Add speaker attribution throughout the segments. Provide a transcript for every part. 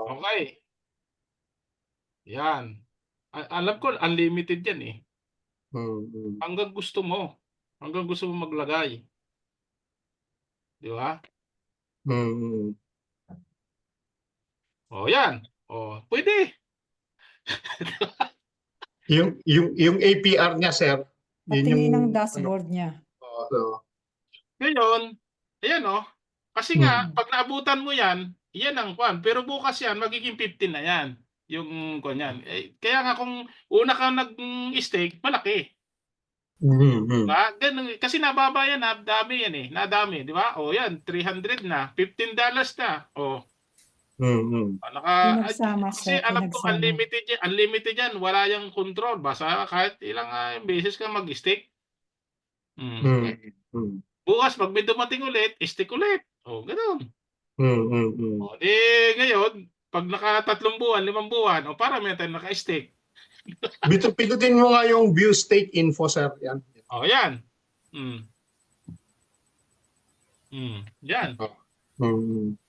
Speaker 1: Okay. Yan. Alam ko unlimited yan eh. Hanggang gusto mo. Hanggang gusto mo maglagay. Di ba? O yan. O, pwede.
Speaker 2: Yung APR niya, sir.
Speaker 3: Pati ng dashboard niya.
Speaker 1: Ngayon, ayan o. Kasi nga, pag naabutan mo yan, yan ang kwan. Pero bukas yan, magiging 15 na yan. Yung kwan yan. Kaya nga kung una ka nag-stake, malaki. Diba? Ganun, kasi nababa yan, nadami yan eh. Nadami, di ba? O yan, 300 na. $15 na. O. Kasi alam ko unlimited yan. Wala yung control. Basta kahit ilang beses ka mag-stake. Bukas, pag may dumating ulit, stake ulit. O, gano'n. O, di ngayon, pag naka 3 buwan, 5 buwan, o para may tayo naka-stake.
Speaker 2: Pindutin mo nga yung view stake info, sir. Yan.
Speaker 1: O, yan. Yan.
Speaker 4: $5.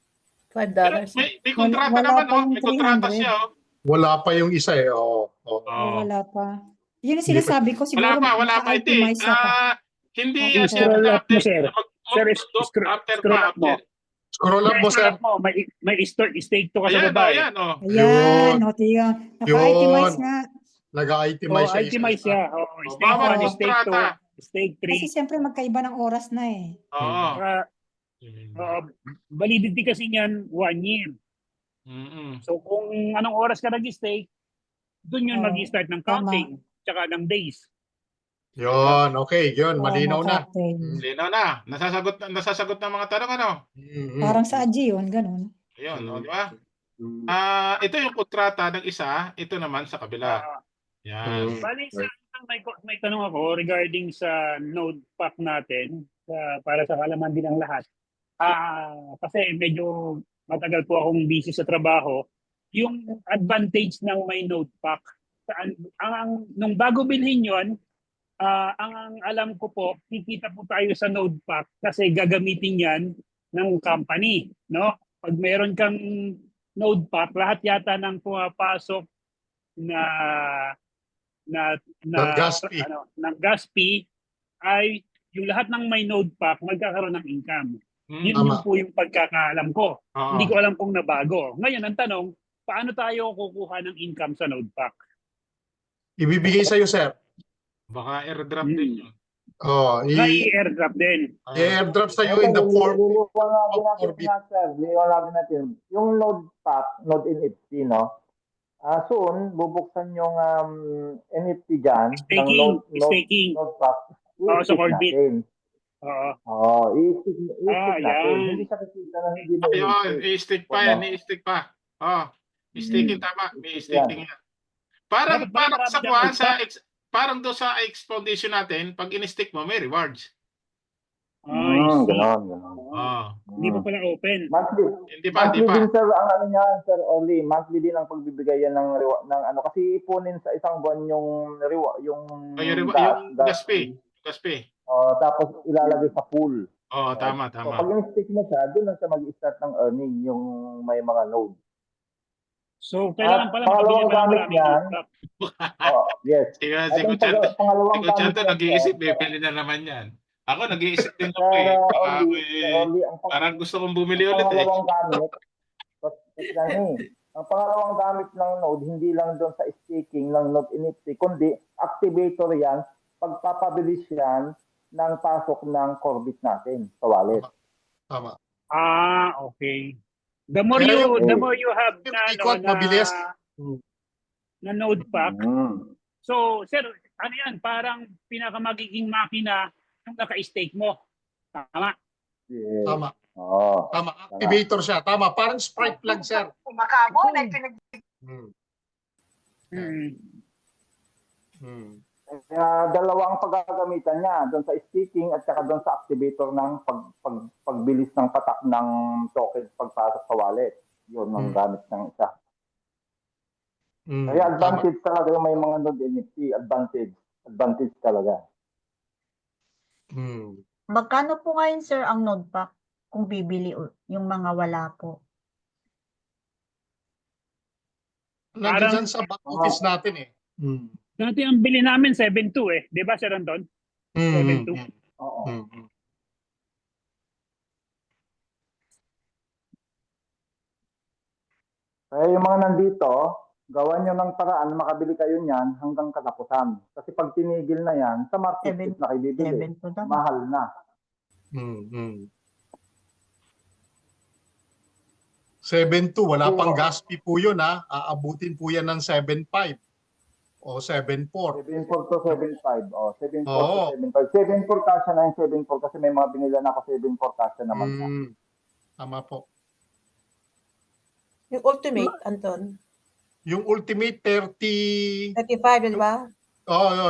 Speaker 1: May kontrata naman, o. May kontrata siya, o.
Speaker 2: Wala pa yung isa eh.
Speaker 3: Wala pa. Yun ang sinasabi ko, siguro
Speaker 1: wala pa. Hindi yan
Speaker 5: Scroll up mo, sir. Sir,
Speaker 2: Scroll up mo, sir.
Speaker 5: May stake to ka sa
Speaker 1: Ayan,
Speaker 5: baba.
Speaker 1: ayan, o.
Speaker 3: Ayan, o tiga. Naka-itemize nga.
Speaker 2: Nag-itemize siya.
Speaker 5: Itemize siya. Stake 1, stake 2, stake 3.
Speaker 3: Kasi siyempre magkaiba ng oras na eh.
Speaker 1: Oo.
Speaker 5: Validity kasi niyan 1 year. So kung anong oras ka nag-stake, doon yun mag-start ng counting tsaka ng days.
Speaker 2: Yun, okay, yun, malinaw na.
Speaker 1: Malinaw na. Nasasagot ng mga tanong, ano?
Speaker 3: Parang sa AGI yun, ganun.
Speaker 1: Ayun, di ba? Ito yung kontrata ng isa, ito naman sa kabila. Yan.
Speaker 5: Bali, may tanong ako regarding sa node pack natin para sa kalaman din ng lahat. Kasi medyo matagal po akong busy sa trabaho. Yung advantage ng may node pack, nung bago bilhin yun, ang alam ko po, kikita po tayo sa node pack kasi gagamitin yan ng company. No? Pag meron kang node pack, lahat yata ng pumapasok ng gas fee ay yung lahat ng may node pack magkakaroon ng income. Yun po yung pagkakaalam ko. Hindi ko alam kung nabago. Ngayon, ang tanong, paano tayo kukuha ng income sa node pack?
Speaker 2: Ibibigay sa'yo, sir.
Speaker 1: Baka airdrop din yun.
Speaker 5: I-airdrop din.
Speaker 2: I-airdrop sa'yo in the form of Orbit.
Speaker 6: Liwanagin natin. Yung node pack, node NFT, no? Soon, bubuksan yung NFT dyan.
Speaker 5: Staking.
Speaker 6: Node pack.
Speaker 5: Sa Orbit.
Speaker 6: I-stick natin. Hindi siya kikita na hindi mo.
Speaker 1: I-stick pa yan. I-stick pa. I-sticking tama. May sticking yan. Parang sa kuhan, parang doon sa expedition natin, pag in-stick mo, may rewards.
Speaker 6: Ganon.
Speaker 5: Hindi pa pala open.
Speaker 6: Monthly.
Speaker 1: Hindi pa.
Speaker 6: Din, sir, ang ano niya, Sir Oli, monthly din ang pagbibigay yan ng ano, kasi ipunin sa isang buwan yung gas fee. Tapos ilalagay sa pool.
Speaker 1: Tama.
Speaker 6: So, pag in-stick mo siya, doon lang siya mag-start ng earning yung may mga node.
Speaker 5: So, kailangan pala
Speaker 6: pangalawang gamit niyan. Yes.
Speaker 1: Pangalawang gamit niyan. Nag-iisip, bibili na naman yan. Ako, nag-iisip din ako parang gusto kong bumili ulit eh.
Speaker 6: Ang pangalawang gamit ng node, hindi lang doon sa staking ng node NFT, kundi activator yan, pagpapabilis yan ng pasok ng Corbit natin sa wallet.
Speaker 2: Tama.
Speaker 5: Okay. The more you have na node pack. So, sir, ano yan? Parang pinakamagiging makina yung naka-stake mo. Tama?
Speaker 6: Yes.
Speaker 2: Tama. Tama. Activator siya. Tama. Parang sprite plug, sir.
Speaker 4: Kumakamo,
Speaker 6: Dalawang paggagamitan niya, doon sa staking at saka doon sa activator ng pagbilis ng patak ng token pagpasok sa wallet. Yun ang gamit ng isa. Kaya advantage talaga yung may mga node NFT. Advantage talaga.
Speaker 4: Magkano po ngayon, sir, ang node pack kung bibili yung mga wala po?
Speaker 2: Nandiyan
Speaker 5: Parang-
Speaker 2: dyan sa back office natin eh. Mm.
Speaker 5: Dati ang bili namin 7.2 eh. Di ba, Sir Anton?
Speaker 2: Mm.
Speaker 5: 7.2.
Speaker 6: Oo.
Speaker 2: Mm.
Speaker 6: Kaya yung mga nandito, gawan nyo ng paraan, makabili kayo niyan hanggang katapusan. Kasi pag tinigil na yan, sa market
Speaker 4: Seven-
Speaker 6: na kayo bibili,
Speaker 4: 7 daw.
Speaker 6: mahal na.
Speaker 2: Mm. 7.2, wala pang gas fee po yun ha. Aabutin po yan ng 7.5 o 7.4.
Speaker 6: 7.4 to 7.5. O, 7.4
Speaker 2: Oo.
Speaker 6: to 7.5. 7.4 kasya na yung 7.4 kasi may mga binila na ako 7.4 kasya naman na.
Speaker 2: Tama po.
Speaker 7: Yung ultimate, Anton.
Speaker 2: Yung ultimate 30,
Speaker 7: 35, di ba?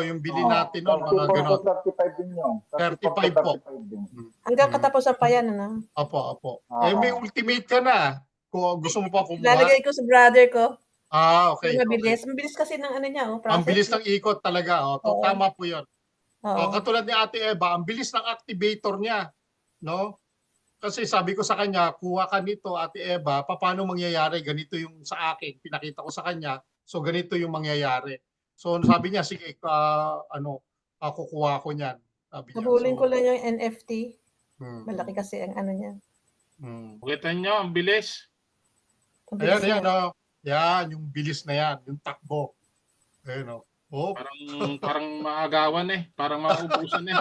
Speaker 2: yung bili natin nun, mga
Speaker 6: 34 to
Speaker 2: ganon.
Speaker 6: 35 din yun.
Speaker 2: 35 po.
Speaker 6: 35 din.
Speaker 7: Hanggang katapusan pa yan, ano?
Speaker 2: Opo.
Speaker 6: Oo.
Speaker 2: May ultimate ka na. Kung gusto mo pa kumuha.
Speaker 7: Lalagay ko sa brother ko.
Speaker 2: Okay.
Speaker 7: Yung mabilis. Mabilis kasi ng ano niya, oh,
Speaker 2: Ang
Speaker 7: process.
Speaker 2: bilis ng ikot talaga.
Speaker 7: Oo.
Speaker 2: Tama po yun.
Speaker 7: Oo.
Speaker 2: Katulad ni Ate Eva, ang bilis ng activator niya. No? Kasi sabi ko sa kanya, kuha ka nito, Ate Eva, paano mangyayari? Ganito yung sa akin. Pinakita ko sa kanya. So ganito yung mangyayari. So sabi niya, sige, kukuha ko niyan. Sabi niya.
Speaker 7: Nabulin ko lang yung NFT.
Speaker 2: Hmm.
Speaker 7: Malaki kasi ang ano niya.
Speaker 1: Kita nyo, ang bilis.
Speaker 7: Ang bilis
Speaker 2: Ayan,
Speaker 7: niya.
Speaker 2: yan, yung bilis na yan, yung takbo. Ayun, oh.
Speaker 1: Parang maagawan eh. Parang mauubusan eh.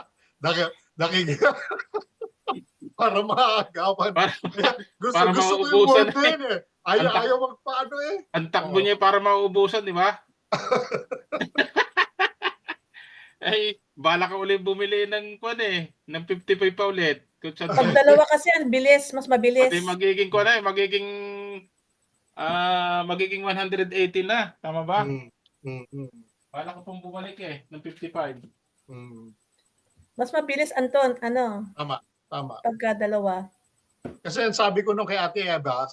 Speaker 2: Para maagawan. Gusto
Speaker 1: para
Speaker 2: ko yung
Speaker 1: mauubusan
Speaker 2: word na yun eh. Ayaw magpaano eh.
Speaker 1: Ang takbo niya para mauubusan, di ba? Ay, bala ka ulit bumili ng ng 55 pa ulit.
Speaker 7: Pag dalawa kasi, ang bilis. Mas mabilis.
Speaker 1: Pati magiging magiging 180 na. Tama ba? Bala ko pong bumalik ng 55.
Speaker 7: Mas mabilis, Anton. Ano?
Speaker 2: Tama.
Speaker 7: Pagka dalawa.
Speaker 2: Kasi sabi ko nung kay Ate Eva,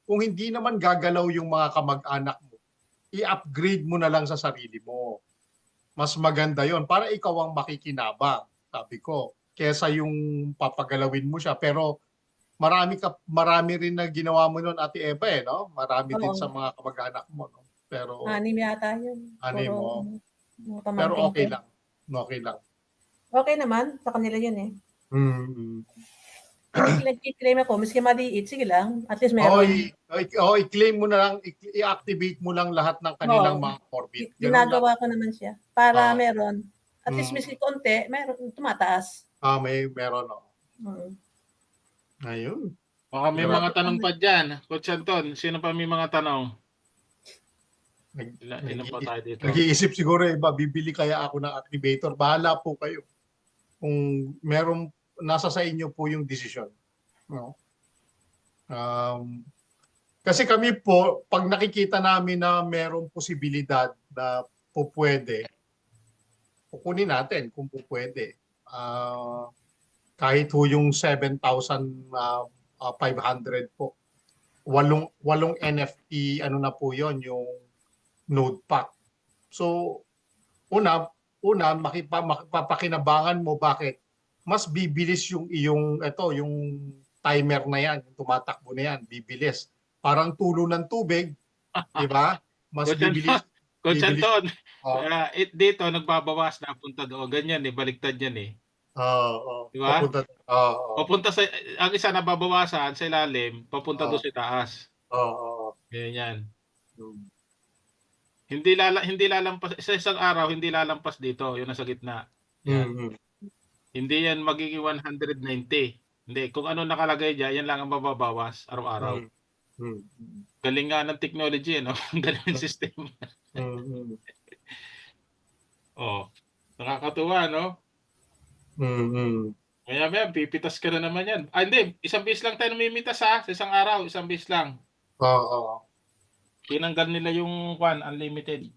Speaker 2: kung hindi naman gagalaw yung mga kamag-anak mo, i-upgrade mo na lang sa sarili mo. Mas maganda yon para ikaw ang makikinabang, sabi ko. Kesa yung papagalawin mo siya. Pero marami rin na ginawa mo noon, Ate Eva no? Marami din sa mga kamag-anak mo. No? Pero
Speaker 7: 6 yata yun.
Speaker 2: 6 mo.
Speaker 7: Puro,
Speaker 2: Pero
Speaker 7: pamangkin
Speaker 2: okay
Speaker 7: ko.
Speaker 2: lang. Okay lang.
Speaker 7: Okay naman. Sa kanila yun eh.
Speaker 2: Mm-hmm.
Speaker 7: I-claim ako. Miski maliit. Sige lang. At least meron.
Speaker 2: I-claim mo na lang, i-activate mo lang lahat ng kanilang mga orbit. Ganun
Speaker 7: Ginagawa
Speaker 2: lang.
Speaker 7: ko naman siya. Para
Speaker 2: Oo.
Speaker 7: meron. At least miski konti, meron, tumataas.
Speaker 2: Meron. Ayun.
Speaker 1: Baka may mga tanong pa dyan. Coach Anton, sino pa may mga tanong? Ilan pa tayo dito?
Speaker 2: Nag-iisip siguro iba, bibili kaya ako ng activator. Bahala po kayo. Kung meron, nasa sa inyo po yung desisyon. No? Kasi kami po, pag nakikita namin na merong posibilidad na po pwede, kukunin natin kung po pwede. Kahit ho yung 7,500 po. Walong NFT, na po yon yung node pack. So, una mapapakinabangan mo bakit mas bibilis yung yung timer na yan, yung tumatakbo na yan, bibilis. Parang tulo ng tubig, di ba? Mas bibilis.
Speaker 1: Coach Anton, dito nagbabawas na punta doon. Ganyan baliktad yan Di ba? Papunta sa, ang isa nababawasan sa ilalim, papunta doon sa taas. Ganyan. Hindi lalampas sa isang araw, hindi lalampas dito, yung nasa gitna. Yan. Hindi yan magiging 190. Hindi, kung ano nakalagay diyan, yan lang ang mababawas araw-araw. Galing nga ng technology, Galing ng system. Nakakatuwa, no? Maya, pipitas ka na naman yan. Hindi, isang bis lang tayo namimitas sa isang araw, isang bis lang. Tinanggal nila yung unlimited.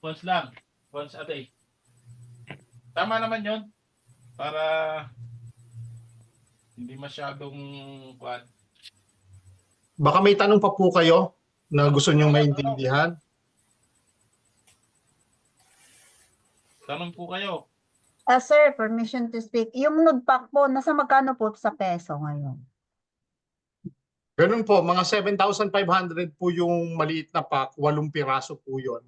Speaker 1: Once lang. Once a day. Tama naman yun. Para hindi masyadong
Speaker 2: Baka may tanong pa po kayo na gusto niyong maintindihan.
Speaker 1: Tanong po kayo.
Speaker 4: Sir, permission to speak. Yung nude pack po, nasa magkano po sa peso ngayon?
Speaker 2: Ganun po, mga 7,500 po yung maliit na pack, 8 piraso po yun.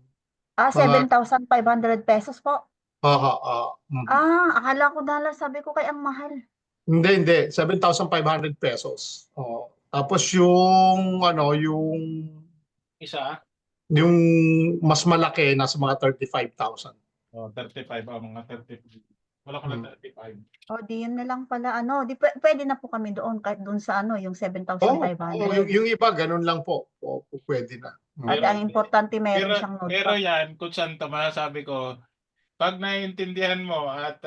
Speaker 2: Mga,
Speaker 4: 7,500 pesos po.
Speaker 2: mhm.
Speaker 4: Akala ko dahil sabi ko kay ang mahal.
Speaker 2: Hindi, 7,500 pesos. Oh. Tapos yung ano,
Speaker 1: Isa?
Speaker 2: yung mas malaki nasa mga 35,000.
Speaker 1: 35 mga 35. Wala ko na 35.
Speaker 4: O, di yun na lang pala, di pwede na po kami doon, kahit doon sa yung
Speaker 2: Oh,
Speaker 4: 7,500.
Speaker 2: yung iba ganun lang po. Pwede na.
Speaker 4: At ang importante, meron siyang notebook.
Speaker 1: Pero yan, kung saan masasabi ko, pag naiintindihan mo at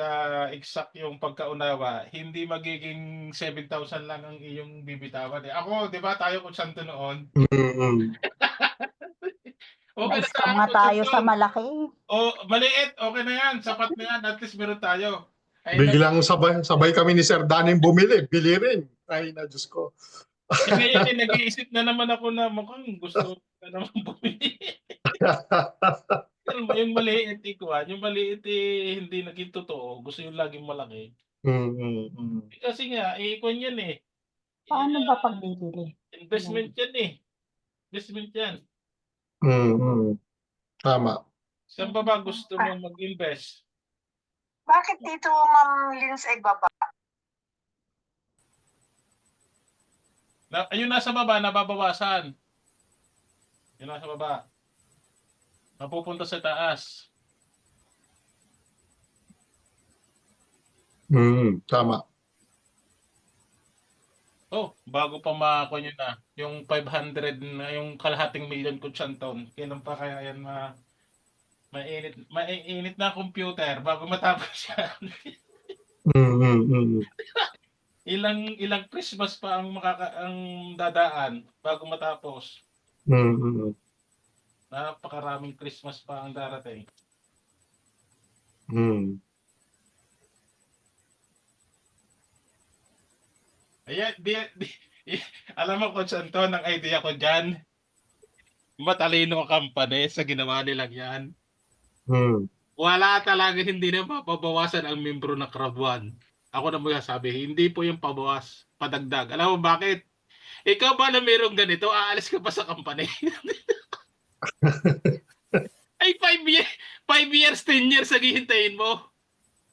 Speaker 1: exact yung pagkaunawa, hindi magiging 7,000 lang ang iyong bibitawan. Ako, di ba tayo kung saan noon? Okay na
Speaker 4: Na-scam nga tayo sa malaki.
Speaker 1: Maliit, okay na yan. Sapat na yan. At least meron tayo.
Speaker 2: Biglang sabay kami ni Sir Daning bumili. Bili rin. Ay na, Diyos ko.
Speaker 1: Ngayon, nag-iisip na naman ako na mukhang gusto na naman bumili. Yung maliit, yung maliit hindi naging totoo. Gusto yung laging malaki. Kasi nga, ikon yan eh.
Speaker 4: Paano ba pag bibili?
Speaker 1: Investment yan eh. Investment yan.
Speaker 2: Tama.
Speaker 1: Saan ba gusto mong mag-invest?
Speaker 8: Bakit dito, Ma'am Lins, ay baba?
Speaker 1: Ayun nasa baba, nababawasan. Yun nasa baba. Mapupunta sa taas.
Speaker 2: Tama.
Speaker 1: Bago pa makakuha nyo na. Yung 500 na, yung kalahating milyon kutsanton. Kailan pa kaya yan mainit na computer bago matapos yan. Ilang Christmas pa ang dadaan bago matapos. Napakaraming Christmas pa ang darating. Ayan, alam mo Coach Anton, ang idea ko dyan, matalino ang company sa ginawa nilang yan. Wala talaga, hindi na mapabawasan ang membro ng Crowd 1. Ako na muna sabi, hindi po yung pabawas, padagdag. Alam mo bakit? Ikaw ba na mayroong ganito, aalis ka pa sa company? Ay, 5 years, 10 years, naghihintayin mo.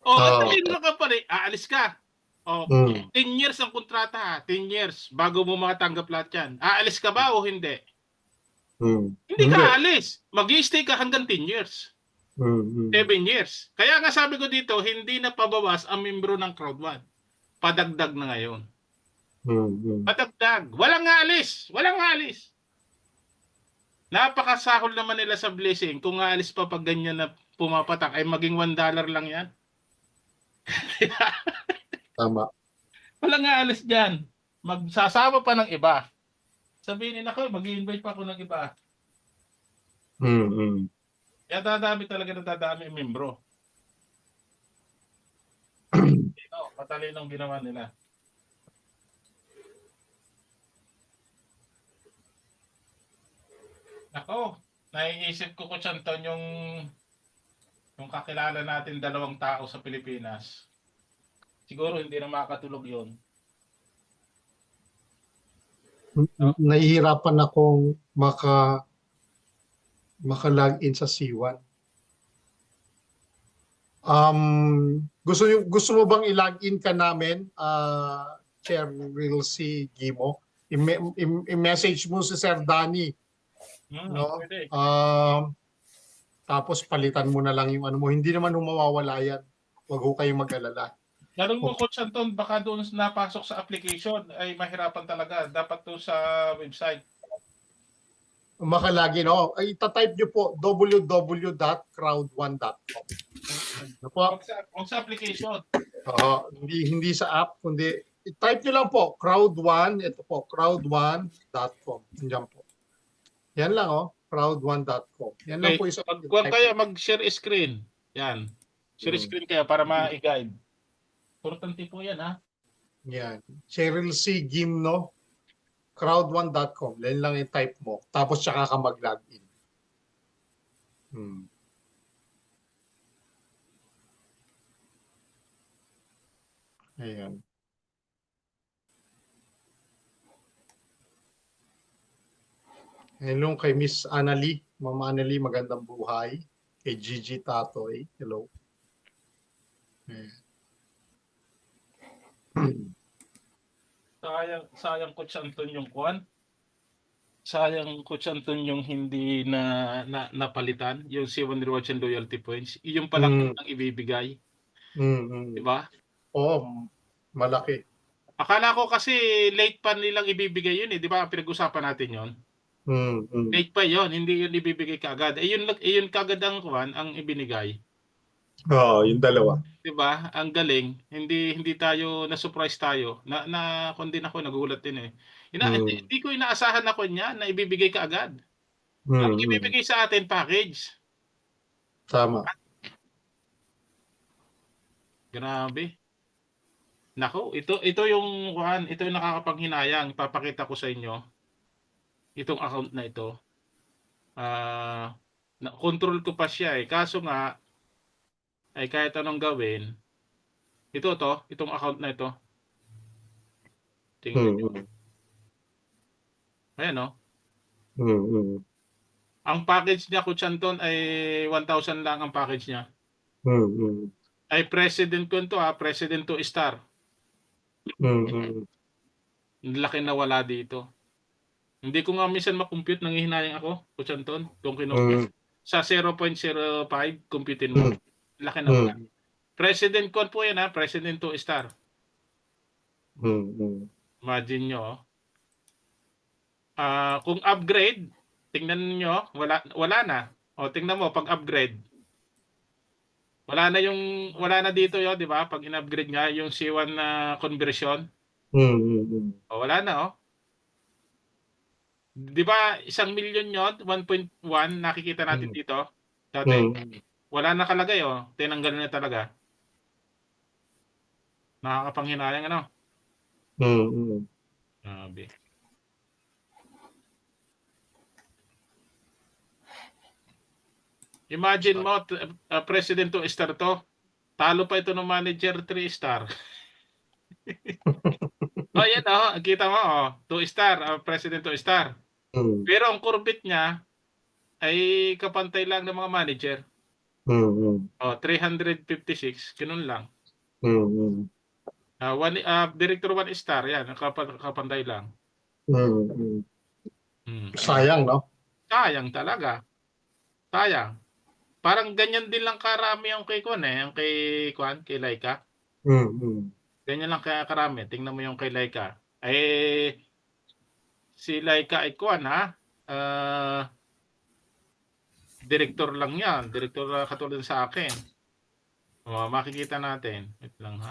Speaker 1: Talino ng company, aalis ka. 10 years ang kontrata, 10 years, bago mo makatanggap lahat yan. Aalis ka ba o hindi? Hindi ka aalis. Mag-i-stay ka hanggang 10 years. 7 years. Kaya nga sabi ko dito, hindi na pabawas ang membro ng Crowd 1. Padagdag na ngayon. Padagdag. Walang aalis. Walang aalis. Napakasahol naman nila sa blessing. Kung aalis pa pag ganyan na pumapatak, ay maging $1 lang yan.
Speaker 2: Tama.
Speaker 1: Walang aalis dyan. Magsasama pa ng iba. Sabihin ako, mag-i-invite pa ako ng iba. Kaya dadami talaga na dadami yung membro. Matalinong ginawa nila. Ako, naiisip ko Coach Anton yung kakilala natin 2 tao sa Pilipinas. Siguro hindi na makakatulog yun.
Speaker 2: Nahihirapan akong maka-login sa C1. Gusto mo bang i-login ka namin, Cheryl C. Gimo? I-message mo si Sir Danny. No?
Speaker 1: Pwede.
Speaker 2: Tapos palitan mo na lang yung ano mo. Hindi naman mawawala yan. Huwag ho kayong mag-alala.
Speaker 1: Ganun mo Coach Anton, baka doon napasok sa application ay mahirapan talaga. Dapat to sa website.
Speaker 2: Makalagin, ay itatype nyo po www.crowd1.com.
Speaker 1: Huwag sa application.
Speaker 2: Hindi sa app, kundi i-type nyo lang po, crowd1, ito po, crowd1.com. Diyan po. Yan lang, crowd1.com. Yan lang po isa.
Speaker 1: Huwag kaya mag-share screen. Yan. Share screen kaya para ma-guide. Importante po yan, ha?
Speaker 2: Yan. Cheryl C. Gimno, crowd1.com. Yan lang yung type mo. Tapos tsaka ka mag-login. Ayan. Hello kay Miss Annalie. Ma'am Annalie, magandang buhay. Kay Gigi Tatoy. Hello.
Speaker 1: Sayang Coach Anton yung kwan. Sayang Coach Anton yung hindi napalitan, yung 7 rewards and loyalty points. Iyon pa lang ang ibibigay, di ba?
Speaker 2: Oo, malaki.
Speaker 1: Akala ko kasi late pa nilang ibibigay yun eh, di ba? Pinag-usapan natin yon. Late pa yon, hindi yun ibibigay kaagad. Yun kaagad ang kwan, ang ibinigay.
Speaker 2: Oo, yung dalawa.
Speaker 1: 'Di ba? Ang galing. Hindi tayo na-surprise tayo. Kung din ako nagulat din eh. Hindi ko inaasahan ako niya na ibibigay kaagad. Ang ibibigay sa atin package.
Speaker 2: Tama.
Speaker 1: Grabe. Nako, ito yung kuan, ito yung nakakapanghinayang. Papakita ko sa inyo. Itong account na ito. Control ko pa siya eh. Kaso nga ay kahit anong gawin, itong account na ito. Tingnan nyo. Ayan o. Ang package niya, Coach Anton, ay 1,000 lang ang package niya. Ay President ko ito President 2 star. Laki na wala dito. Hindi ko nga minsan makompute, nanghihinayang ako, Coach Anton, kung kinompute. Sa 0.05, computein mo. Laki na wala. President ko po yan President 2 star. Imagine nyo. Kung upgrade, tingnan niyo, wala na. O tingnan mo pag upgrade. Wala na dito 'yo, 'di ba? Pag in-upgrade nga yung C1 na conversion. O wala na 'Di ba 1,000,000 'yon, 1.1 nakikita natin dito. Dati wala na nakalagay tinanggal na talaga. Nakakapanghinayang ano? Grabe. Imagine mo, President 2 star to. Talo pa ito ng manager 3 star. Yan kita mo 2 star, President 2 star. Pero ang Corvette niya ay kapantay lang ng mga manager. 356, ganun lang. Director 1 star, yan, kapantay lang.
Speaker 2: Sayang, no?
Speaker 1: Sayang talaga. Sayang. Parang ganyan din lang karami yung kay kay Laika. Ganyan lang kaya karami. Tingnan mo yung kay Laika. Si Laika ay director lang yan. Director katulad sa akin. Makikita natin. Wait lang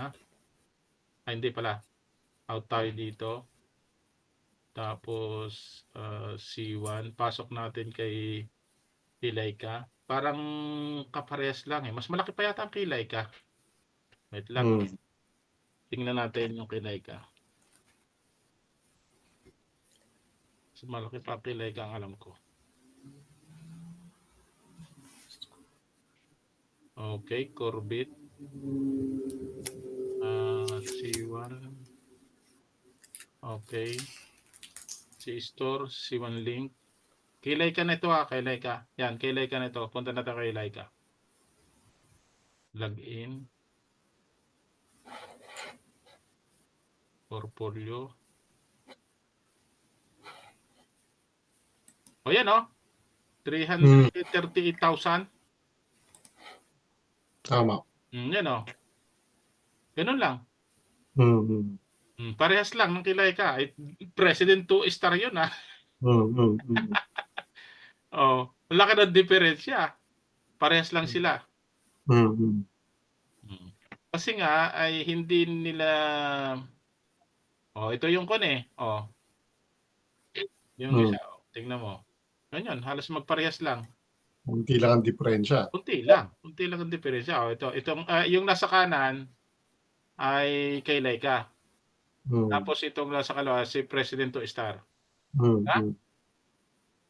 Speaker 1: hindi pala. Out tayo dito. Tapos C1. Pasok natin kay Laika. Parang kaparehas lang Mas malaki pa yata ang kay Laika. Wait lang. Tingnan natin yung kay Laika. Mas malaki pa kay Laika ang alam ko. Okay, Corvette. C1. Okay. C-Store, C1 link. Kay Laika na ito kay Laika. Yan, kay Laika na ito. Punta na tayo kay Laika. Login. Portfolio. Yan 338,000.
Speaker 2: Tama.
Speaker 1: Yan ganun lang. Parehas lang ng kay Laika. President 2 star yun laki ng diferensya. Parehas lang sila. Kasi nga ay hindi nila ito yung yung isa, tingnan mo. Ganyan, halos magparehas lang.
Speaker 2: Kunti lang ang diferensya.
Speaker 1: Kunti lang ang diferensya. Itong yung nasa kanan ay kay Laika. Tapos itong nasa kaliwa si President 2 star.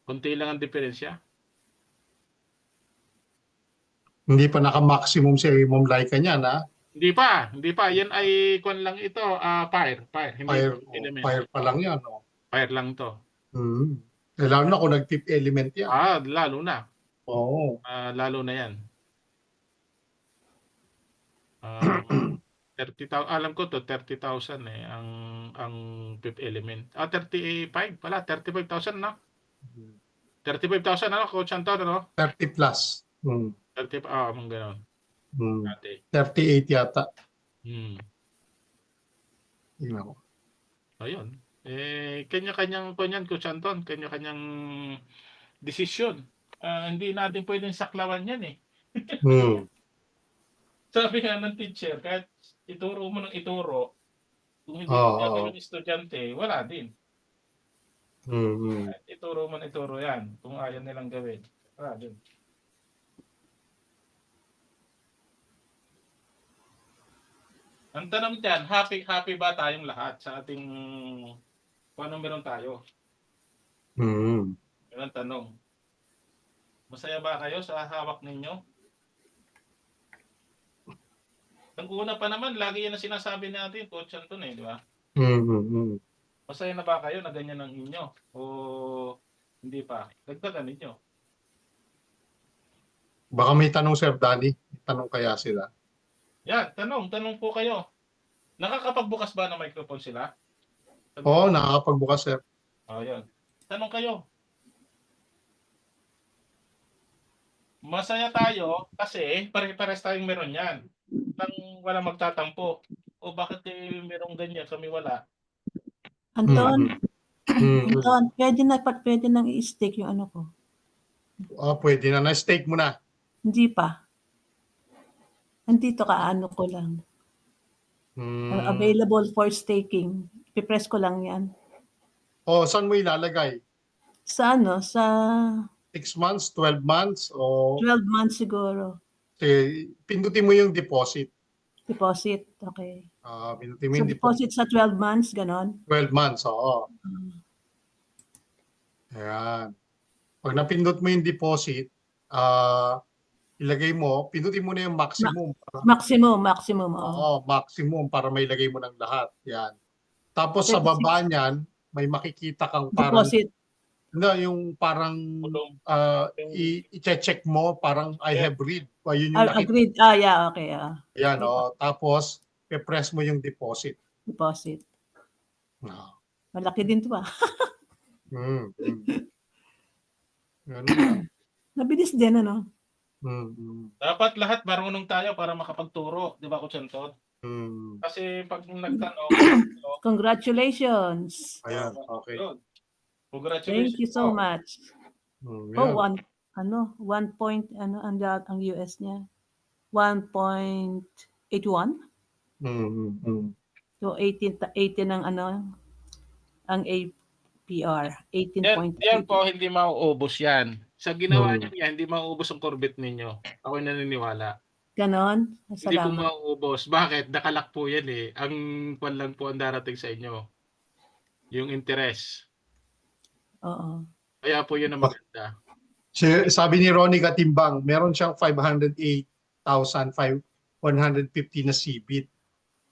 Speaker 1: Kunti lang ang diferensya.
Speaker 2: Hindi pa naka-maximum si Ma'am Laika niyan,
Speaker 1: Hindi pa. Yan ay lang ito, fire. Hindi
Speaker 2: Fire pa lang yan,
Speaker 1: Fire lang to.
Speaker 2: Lalo na kung nag-fifth element yan.
Speaker 1: Lalo na.
Speaker 2: Oo.
Speaker 1: Lalo na yan. 30,000, alam ko to 30,000 eh ang fifth element. 35 pala, 35,000 na. 35,000 ano, Coach Anton, ano?
Speaker 2: 30 plus.
Speaker 1: 30, mga ganon. Dati.
Speaker 2: 38 yata. Tingnan ko.
Speaker 1: Ayun. Kanya-kanyang kunyan, Coach Anton, kanya-kanyang desisyon. Hindi natin pwedeng saklawan yan eh. Sabi nga ng teacher, kahit ituro mo ng ituro, kung hindi mo gagawin estudyante, wala din. Kahit ituro mo ng ituro yan, kung ayaw nilang gawin, wala din. Ang tanong dyan, happy ba tayong lahat sa ating kung anong meron tayo? Yun ang tanong. Masaya ba kayo sa hawak ninyo? Ang una pa naman, lagi yan ang sinasabi natin, Coach Anton eh, di ba? Masaya na ba kayo na ganyan ang inyo? O hindi pa? Dagdagan ninyo.
Speaker 2: Baka may tanong, Sir Danny. May tanong kaya sila.
Speaker 1: Yan, tanong po kayo. Nakakapagbukas ba ng microphone sila?
Speaker 2: Oo, nakakapagbukas, Sir.
Speaker 1: Yan. Tanong kayo. Masaya tayo kasi pare-pares tayong meron yan. Nang wala magtatampo. O bakit merong ganyan, kami wala?
Speaker 7: Anton, Anton, pwede nang i-stake yung ano ko.
Speaker 2: Pwede na. Na-stake mo na.
Speaker 7: Hindi pa. Nandito ka, ano ko lang. Available for staking. Pipress ko lang yan.
Speaker 2: Saan mo ilalagay?
Speaker 7: Sa ano? Sa
Speaker 2: 6 months, 12 months, o
Speaker 7: 12 months siguro.
Speaker 2: pindutin mo yung deposit.
Speaker 7: Deposit, okay.
Speaker 2: Pindutin mo
Speaker 7: So
Speaker 2: yung deposit.
Speaker 7: deposit sa 12 months, ganon?
Speaker 2: 12 months, oo. Ayan. Pag napindot mo yung deposit, ilagay mo, pindutin mo na yung maximum.
Speaker 7: Maximum.
Speaker 2: Maximum para may ilagay mo ng lahat. Yan. Tapos sa baba niyan, may makikita kang parang
Speaker 7: Deposit.
Speaker 2: yung parang i-check mo parang I have read. Yun yung nakita.
Speaker 7: Agreed. Yeah, okay.
Speaker 2: Yan, tapos pe-press mo yung deposit.
Speaker 7: Deposit. Malaki din 'to. Mabilis din, ano?
Speaker 1: Dapat lahat marunong tayo para makapagturo, di ba, Coach Anton? Kasi pag nagtanong,
Speaker 7: Congratulations.
Speaker 2: Ayan, okay.
Speaker 1: Congratulations.
Speaker 7: Thank you so much.
Speaker 2: Yan.
Speaker 7: 1 point, ang US niya? 1.81? So 18 ang ang APR. 18.8.
Speaker 1: Yan po, hindi mauubos yan. Sa ginawa niyo yan, hindi mauubos ang Corbett ninyo. Ako naniniwala.
Speaker 7: Ganon?
Speaker 1: Hindi po
Speaker 7: Salamat.
Speaker 1: mauubos. Bakit? Nakalak po yan eh. Ang kwan lang po ang darating sa inyo. Yung interest.
Speaker 7: Oo.
Speaker 1: Kaya po yun ang maganda.
Speaker 2: Sabi ni Ronnie Katimbang, meron siyang 508,150 na CBIT.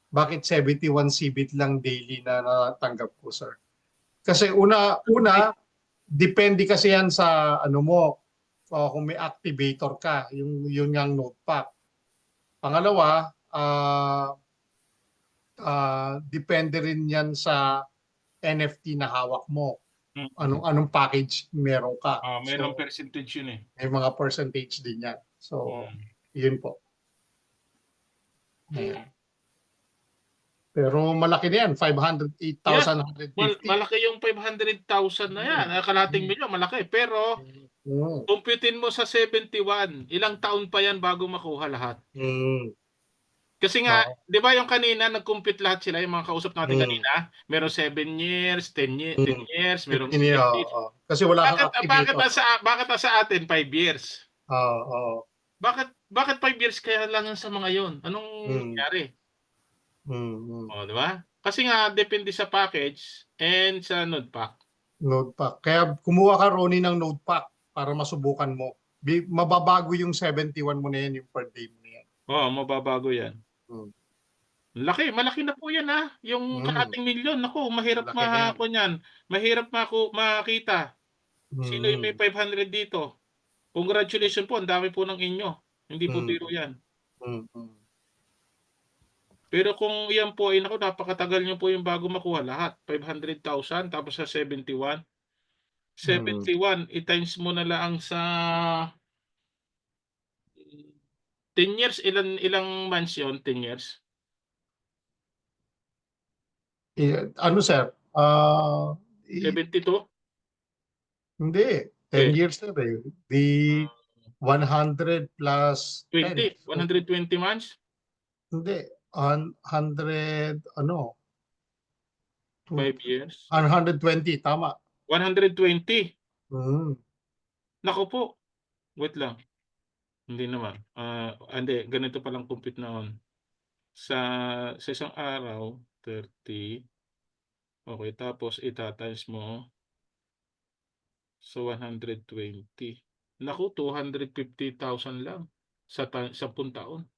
Speaker 2: Bakit 71 CBIT lang daily na natanggap ko, sir? Kasi una, depende kasi yan sa ano mo, kung may activator ka, yun yung Notepack. Pangalawa, depende rin yan sa NFT na hawak mo. Anong package meron ka.
Speaker 1: Mayroong percentage yun eh.
Speaker 2: May mga percentage din yan. So, yun po. Pero malaki na yan, 508,150.
Speaker 1: Malaki yung 500,000 na yan. Kalahating milyon, malaki. Pero, kumputin mo sa 71, ilang taon pa yan bago makuha lahat. Kasi nga, di ba yung kanina, nag-compute lahat sila, yung mga kausap natin kanina, meron 7 years, 10 years, meron 10 years.
Speaker 2: Kasi wala kang activator.
Speaker 1: Bakit nasa atin 5 years? Bakit 5 years kaya lang sa mga yon? Anong nangyari? Di ba? Kasi nga, depende sa package and sa Notepack.
Speaker 2: Kaya kumuha ka, Ronnie, ng Notepack para masubukan mo. Mababago yung 71 mo na yan, yung per day mo na yan.
Speaker 1: Mababago yan. Malaki na po yan ha. Yung kalating milyon, naku, mahirap yan. Mahirap makita. Sino yung may 500 dito? Congratulations po, ang dami po ng inyo. Hindi po biro yan. Pero kung yan po ay naku, napakatagal nyo po yung bago makuha lahat. 500,000 tapos sa 71. 71, i-times mo na lang sa 10 years. Ilang months yun? 10 years?
Speaker 2: Ano sir?
Speaker 1: 72?
Speaker 2: Hindi. 10 years sir eh. The 100 plus 10.
Speaker 1: 20? 120 months?
Speaker 2: Hindi. 100,
Speaker 1: 5 years?
Speaker 2: 120, tama.
Speaker 1: 120?
Speaker 2: Mm.
Speaker 1: Naku po. Wait lang. Hindi naman. Hindi. Ganito palang compute noon. Sa isang araw, 30. Okay. Tapos, itatimes mo sa 120. Naku, 250,000 lang sa 10 taon.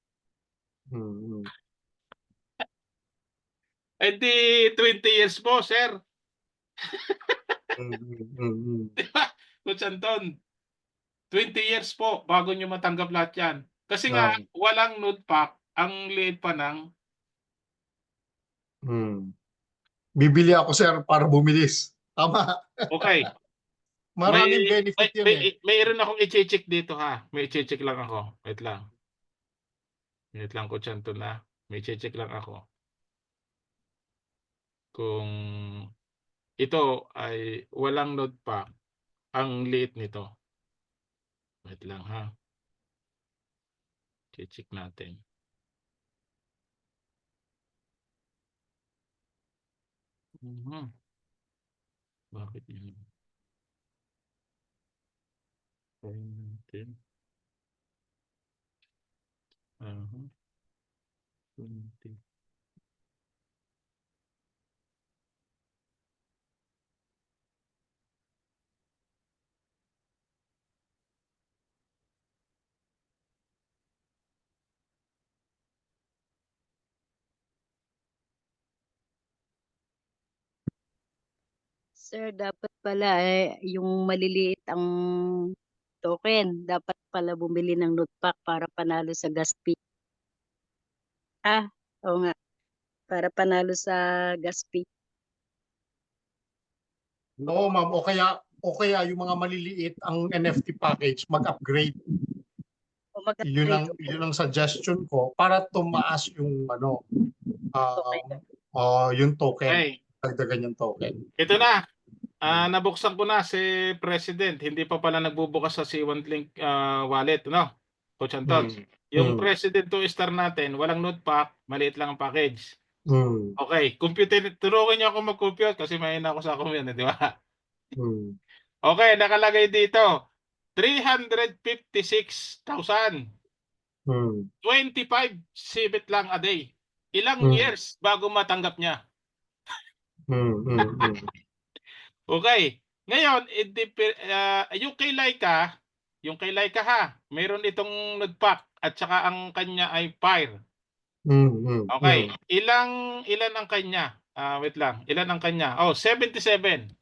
Speaker 1: Eh di 20 years po, sir. Di ba? Coach Anton, 20 years po bago nyo matanggap lahat yan. Kasi nga, walang node pack. Ang liit pa ng...
Speaker 2: Bibili ako sir para bumilis. Tama.
Speaker 1: Okay.
Speaker 2: Maraming benefit yun eh.
Speaker 1: Mayroon akong i-check dito ha. May i-check lang ako. Wait lang. Wait lang, Coach Anton na. May i-check lang ako. Kung ito ay walang node pack, ang liit nito. Wait lang ha. I-check natin. Bakit yun? 10. 20.
Speaker 9: Sir, dapat pala yung maliliit ang token. Dapat pala bumili ng note pack para panalo sa gas fee. Oo nga. Para panalo sa gas fee.
Speaker 2: No, ma'am. O kaya yung mga maliliit ang NFT package mag-upgrade. Yun ang suggestion ko para tumaas yung yung token.
Speaker 1: Okay.
Speaker 2: Dagdagan yung token.
Speaker 1: Ito na. Nabuksan ko na si President. Hindi pa pala nagbubukas sa C1 Link wallet, no? Coach Anton. Yung President 2 star natin, walang node pack, maliit lang ang package. Okay, turukan niyo ako mag-compute kasi mahina ako sa compute, di ba? Okay, nakalagay dito 356,000. 25 CBIT lang a day. Ilang years bago matanggap niya? Okay. Ngayon, yung kay Laika ha, meron itong node pack at saka ang kanya ay Fire. Okay. Ilan ang kanya? Wait lang. Ilan ang kanya? 77.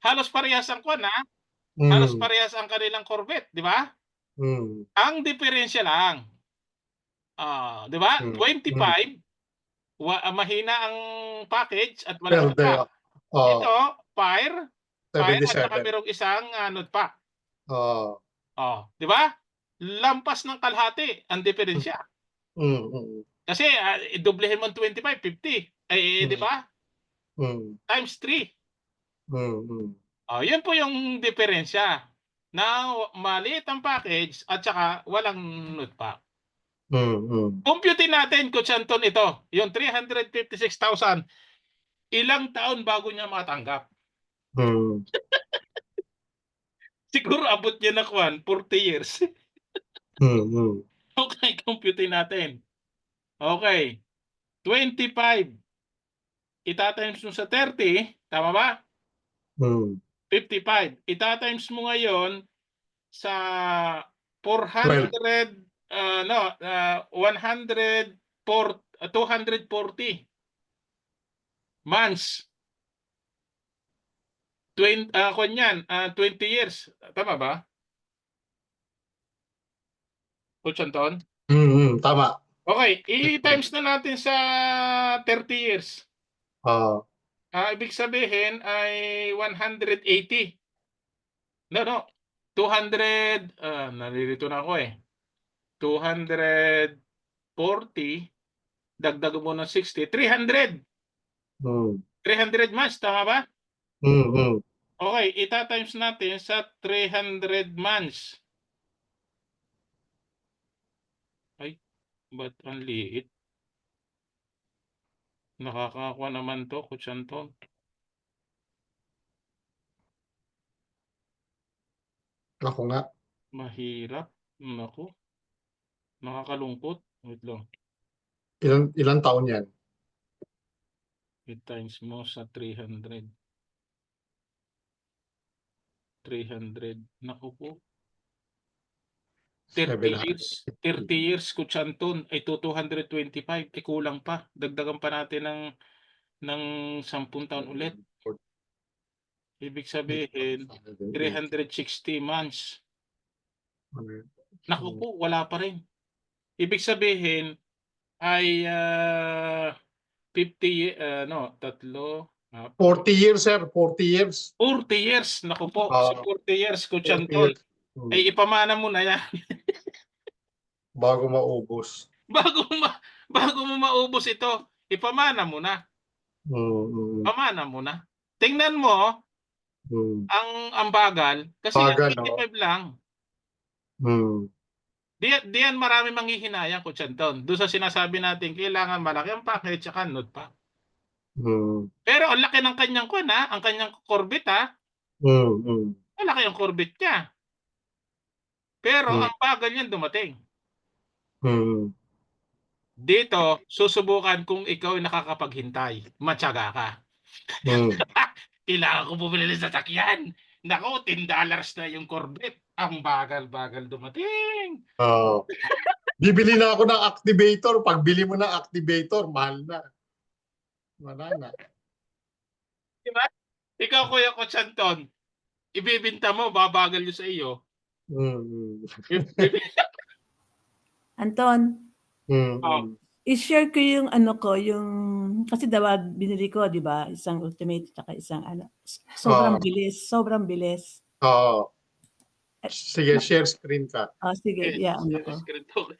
Speaker 1: Halos parehas ang kwan ha. Halos parehas ang kanilang Corvette, di ba? Ang diferensya lang. Di ba? 25 mahina ang package at walang node pack. Ito, Fire at saka merong isang node pack. Di ba? Lampas ng kalahati ang diferensya. Kasi idoblehin mo 25, 50. Di ba? Times 3. Yun po yung diferensya na maliit ang package at saka walang node pack. Computin natin, Coach Anton, ito. Yung 356,000. Ilang taon bago niya matanggap? Siguro abot niya na 40 years. Okay, computin natin. Okay. 25. Itatimes mo sa 30. Tama ba? 55. Itatimes mo ngayon sa 240 months. 20 years. Tama ba? Coach Anton?
Speaker 2: Tama.
Speaker 1: Okay, i-times na natin sa 30 years.
Speaker 2: Oo.
Speaker 1: Ibig sabihin ay 180. No. 200, nalilito na ako eh. 240, dagdag mo ng 60, 300. 300 months, tama ba? Okay, ita-times natin sa 300 months. Ay, ba't ang liit? Nakakakuha naman to, Coach Anton.
Speaker 2: Ako nga.
Speaker 1: Mahirap. Naku. Nakakalungkot. Wait lang.
Speaker 2: Ilang taon yan?
Speaker 1: I-times mo sa 300. 300. Naku po. 30 years. 30 years, Coach Anton. Ay 225. Kulang pa. Dagdagan pa natin ng 10 taon ulit. Ibig sabihin, 360 months. Naku po, wala pa rin. Ibig sabihin, ay 50,
Speaker 2: 40 years, sir. 40 years.
Speaker 1: 40 years. Naku po, sa 40 years, Coach Anton. Ay ipamana mo na yan.
Speaker 2: Bago maubos.
Speaker 1: Bago mo maubos ito, ipamana mo na. Pamana mo na. Tingnan mo, ang bagal, kasi
Speaker 2: Bagal,
Speaker 1: 25 lang. Diyan marami manghihinayang, Coach Anton. Doon sa sinasabi natin, kailangan malaki ang package at node pa. Pero ang laki ng kanyang ang kanyang Corvette malaki ang Corvette niya. Pero ang bagal niyan dumating. Dito, susubukan kung ikaw ay nakakapaghintay. Matyaga ka. Kailangan ko bumili ng sasakyan. Nako, $10 na yung Corvette. Ang bagal-bagal dumating.
Speaker 2: Bibili na ako ng activator. Pagbili mo ng activator, mahal na. Wala na.
Speaker 1: Diba? Ikaw, Kuya Coach Anton, ibibinta mo, babagal yun sa iyo.
Speaker 7: Anton, i-share ko yung kasi daw binili ko, di ba? Isang Ultimate at isang sobrang bilis.
Speaker 2: Sige, share screen ka.
Speaker 7: Sige, yeah.
Speaker 1: Screen to.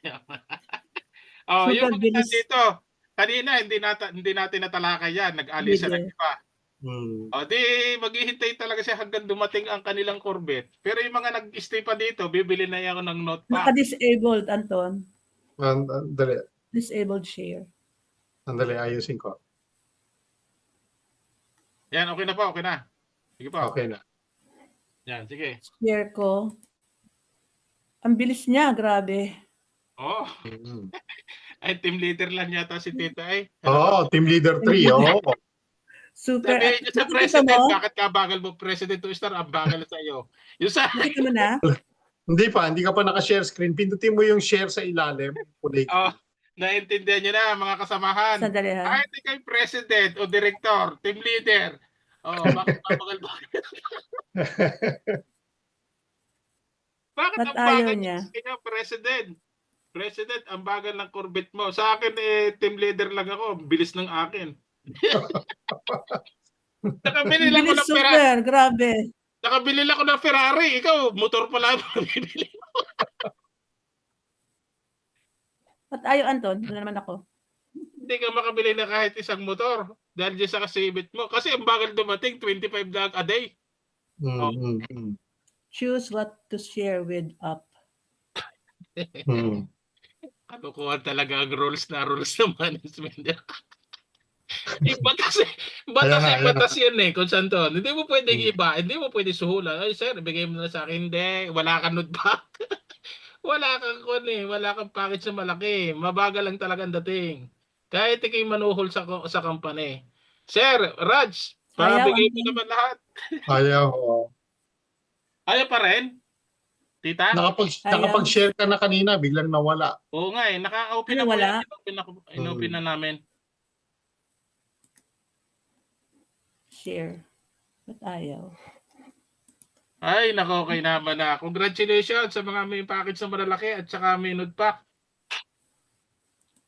Speaker 1: Yung mga dito, kanina hindi natin natalakay yan, nag-alisa ng iba. Di maghihintay talaga siya hanggang dumating ang kanilang Corvette. Pero yung mga nag-stay pa dito, bibili na yan ng Note pa.
Speaker 7: Naka-disabled, Anton.
Speaker 2: Dali.
Speaker 7: Disabled share.
Speaker 2: Andali, ayusin ko.
Speaker 1: Yan, okay na po, okay na. Sige po.
Speaker 2: Okay na.
Speaker 1: Yan, sige.
Speaker 7: Share ko. Ang bilis niya, grabe.
Speaker 1: Ay, team leader lang yata si Tita ay.
Speaker 2: Team leader 3,
Speaker 7: Super.
Speaker 1: Sabihin niyo sa president, bakit ka bagal mo, President to Star, ang bagal sa iyo. Yung sa
Speaker 7: Nakita mo na?
Speaker 2: Hindi ka pa naka-share screen. Pindutin mo yung share sa ilalim.
Speaker 1: Naintindihan niyo na, mga kasamahan.
Speaker 7: Sandali ha.
Speaker 1: Kahit ikaw president o director, team leader, bakit bagal-bagal? Bakit ang bagal niya? Ikaw, president. President, ang bagal ng Corvette mo. Sa akin, team leader lang ako. Bilis ng akin. Nakabili lang ako ng Ferrari.
Speaker 7: Grabe.
Speaker 1: Nakabili lang ako ng Ferrari. Ikaw, motor pala ang bibili mo.
Speaker 7: At ayaw, Anton. Wala naman ako.
Speaker 1: Hindi ka makabili na kahit isang motor. Dahil dyan sa kasibit mo. Kasi ang bagal dumating, 25 lang a day.
Speaker 7: Choose what to share with up.
Speaker 1: Kalukuhan talaga ang rules ng management. Batas yan Coach Anton. Hindi mo pwedeng iba, hindi mo pwedeng suhulan. Ay sir, ibigay mo na sa akin. Hindi, wala kang notebook. Wala kang package na malaki. Mabagal lang talaga ang dating. Kahit ikay manuhol sa company. Sir, Raj, pabigay mo naman lahat.
Speaker 2: Ayaw.
Speaker 1: Ayaw pa rin? Tita?
Speaker 2: Nakapag-share ka na kanina, biglang nawala.
Speaker 1: Oo nga naka-open na
Speaker 7: wala?
Speaker 1: Inopen na namin.
Speaker 7: Share. Ba't ayaw?
Speaker 1: Ay, nako, okay naman na. Congratulations sa mga may package na malalaki at saka may nude pack.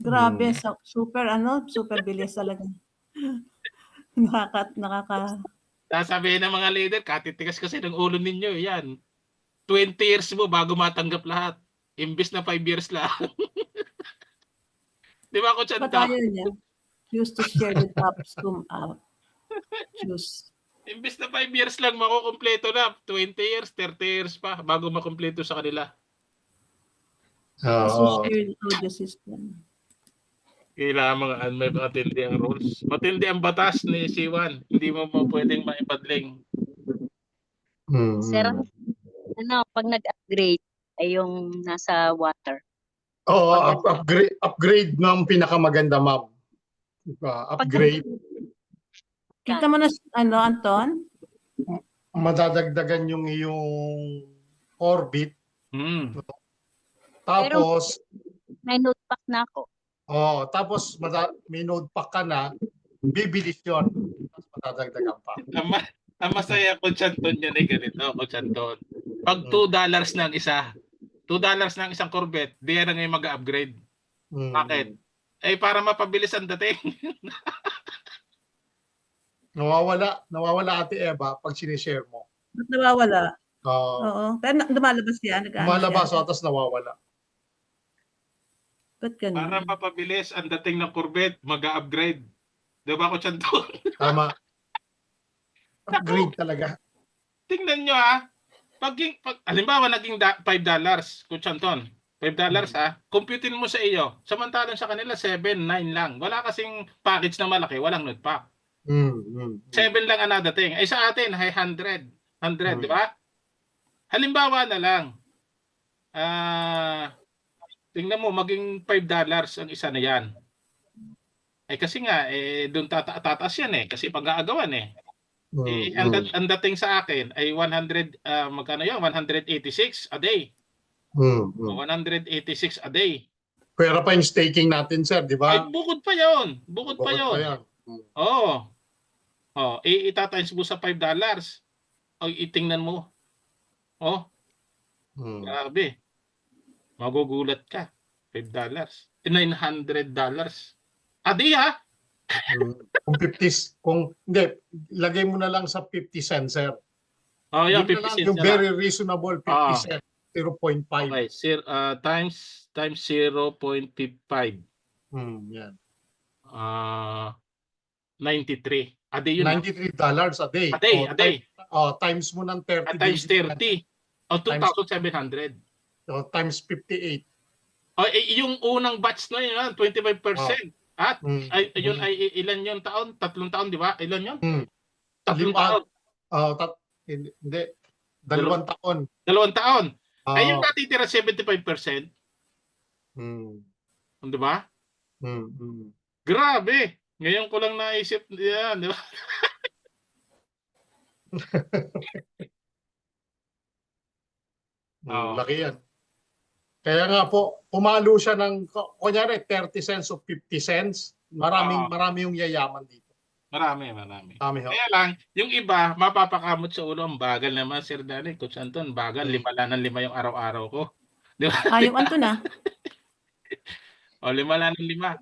Speaker 7: Grabe, super bilis talaga. Nakaka
Speaker 1: Sasabihin ng mga leader, katitigas kasi ng ulo ninyo. Yan. 20 years mo bago matanggap lahat. Imbis na 5 years lang. Di ba, Coach Anto?
Speaker 7: Patayo niya. Used to share the tops choose.
Speaker 1: Imbis na 5 years lang makukumpleto na. 20 years, 30 years pa bago makumpleto sa kanila.
Speaker 7: So share the audio system.
Speaker 1: Kailangan may matindi ang rules. Matindi ang batas ni C1. Hindi mo pwedeng maipadling.
Speaker 9: Sir, pag nag-upgrade ay yung nasa water.
Speaker 2: Upgrade ng pinakamaganda, ma'am. Upgrade.
Speaker 7: Kita mo na, Anton?
Speaker 2: Madadagdagan yung iyong orbit. Tapos,
Speaker 9: may note pack na ako.
Speaker 2: tapos may node pack ka na, bibilis yun. Tapos madadagdagan pa.
Speaker 1: Ang masaya, Coach Anton, yan ay ganito, Coach Anton. Pag $2 ng isa, $2 ng isang Corvette, di yan na ngayon mag-upgrade. Bakit? Para mapabilis ang dating.
Speaker 2: Nawawala Ate Eva pag sinishare mo.
Speaker 7: Ba't nawawala? Oo. Pero lumalabas yan.
Speaker 2: Lumalabas, tapos nawawala.
Speaker 7: Ba't ganun?
Speaker 1: Para mapabilis ang dating ng Corvette, mag-upgrade. Di ba, Coach Anton?
Speaker 2: Tama. Upgrade talaga.
Speaker 1: Tingnan nyo halimbawa naging $5, Coach Anton. $5 computein mo sa iyo. Samantalang sa kanila 7, 9 lang. Wala kasing package na malaki, walang nude pack. 7 lang ang nadating. Sa atin, 100, di ba? Halimbawa na lang, tingnan mo, maging $5 ang isa na yan. Kasi nga, doon tataas yan kasi pag-aagawan ang dating sa akin ay 100, magkano yan? 186 a day. 186 a day.
Speaker 2: Pero pa yung staking natin, sir, di ba?
Speaker 1: Ay, bukod pa yon. Oo. Itatimes mo sa $5. Itingnan mo. Grabe. Magugulat ka. $5. $900. A day, ha?
Speaker 2: Hindi, lagay mo na lang sa 50 cents, sir.
Speaker 1: Yan, 50 cents.
Speaker 2: Yung very reasonable, 50 cents. 0.5.
Speaker 1: Okay, times 0.55.
Speaker 2: Yan.
Speaker 1: 93. A day yun.
Speaker 2: $93 a day.
Speaker 1: A day.
Speaker 2: Times mo ng 30
Speaker 1: times
Speaker 2: days.
Speaker 1: 30. 2,700.
Speaker 2: Times 58.
Speaker 1: Yung unang batch na yun, 25%. At yun ay ilan yung taon? 3 taon, di ba? Ilan yun? 3 taon.
Speaker 2: Hindi. 2 taon.
Speaker 1: 2 taon. Yung natitira 75%. Di ba? Grabe. Ngayon ko lang naisip yan, di ba?
Speaker 2: Laki yan. Kaya nga po, pumalo siya ng, kunyari, 30 cents o 50 cents. Marami yung yayaman dito.
Speaker 1: Marami. Kaya lang, yung iba, mapapakamot sa ulo. Ang bagal naman, Sir Danny. Coach Anton, bagal. 5 lang ng 5 yung araw-araw ko. Di ba?
Speaker 7: Yung Anton na.
Speaker 1: 5 lang ng 5.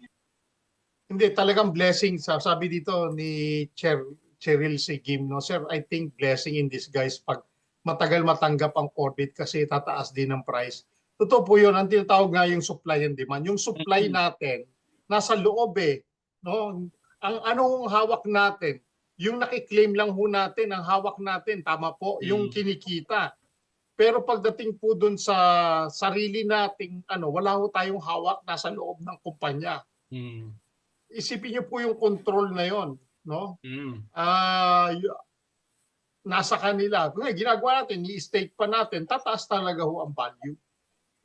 Speaker 2: Hindi, talagang blessing. Sabi dito ni Cheryl Sigim, no? Sir, I think blessing in disguise pag matagal matanggap ang orbit kasi tataas din ang price. Totoo po yun. Ang tinatawag nga yung supply and demand. Yung supply natin, nasa loob no? Ang anong hawak natin, yung nakiklaim lang ho natin, ang hawak natin, tama po, yung kinikita. Pero pagdating po dun sa sarili nating, wala ho tayong hawak, nasa loob ng kumpanya. Isipin niyo po yung control na yon, no? Nasa kanila. Ginagawa natin, i-stake pa natin, tataas talaga ho ang value.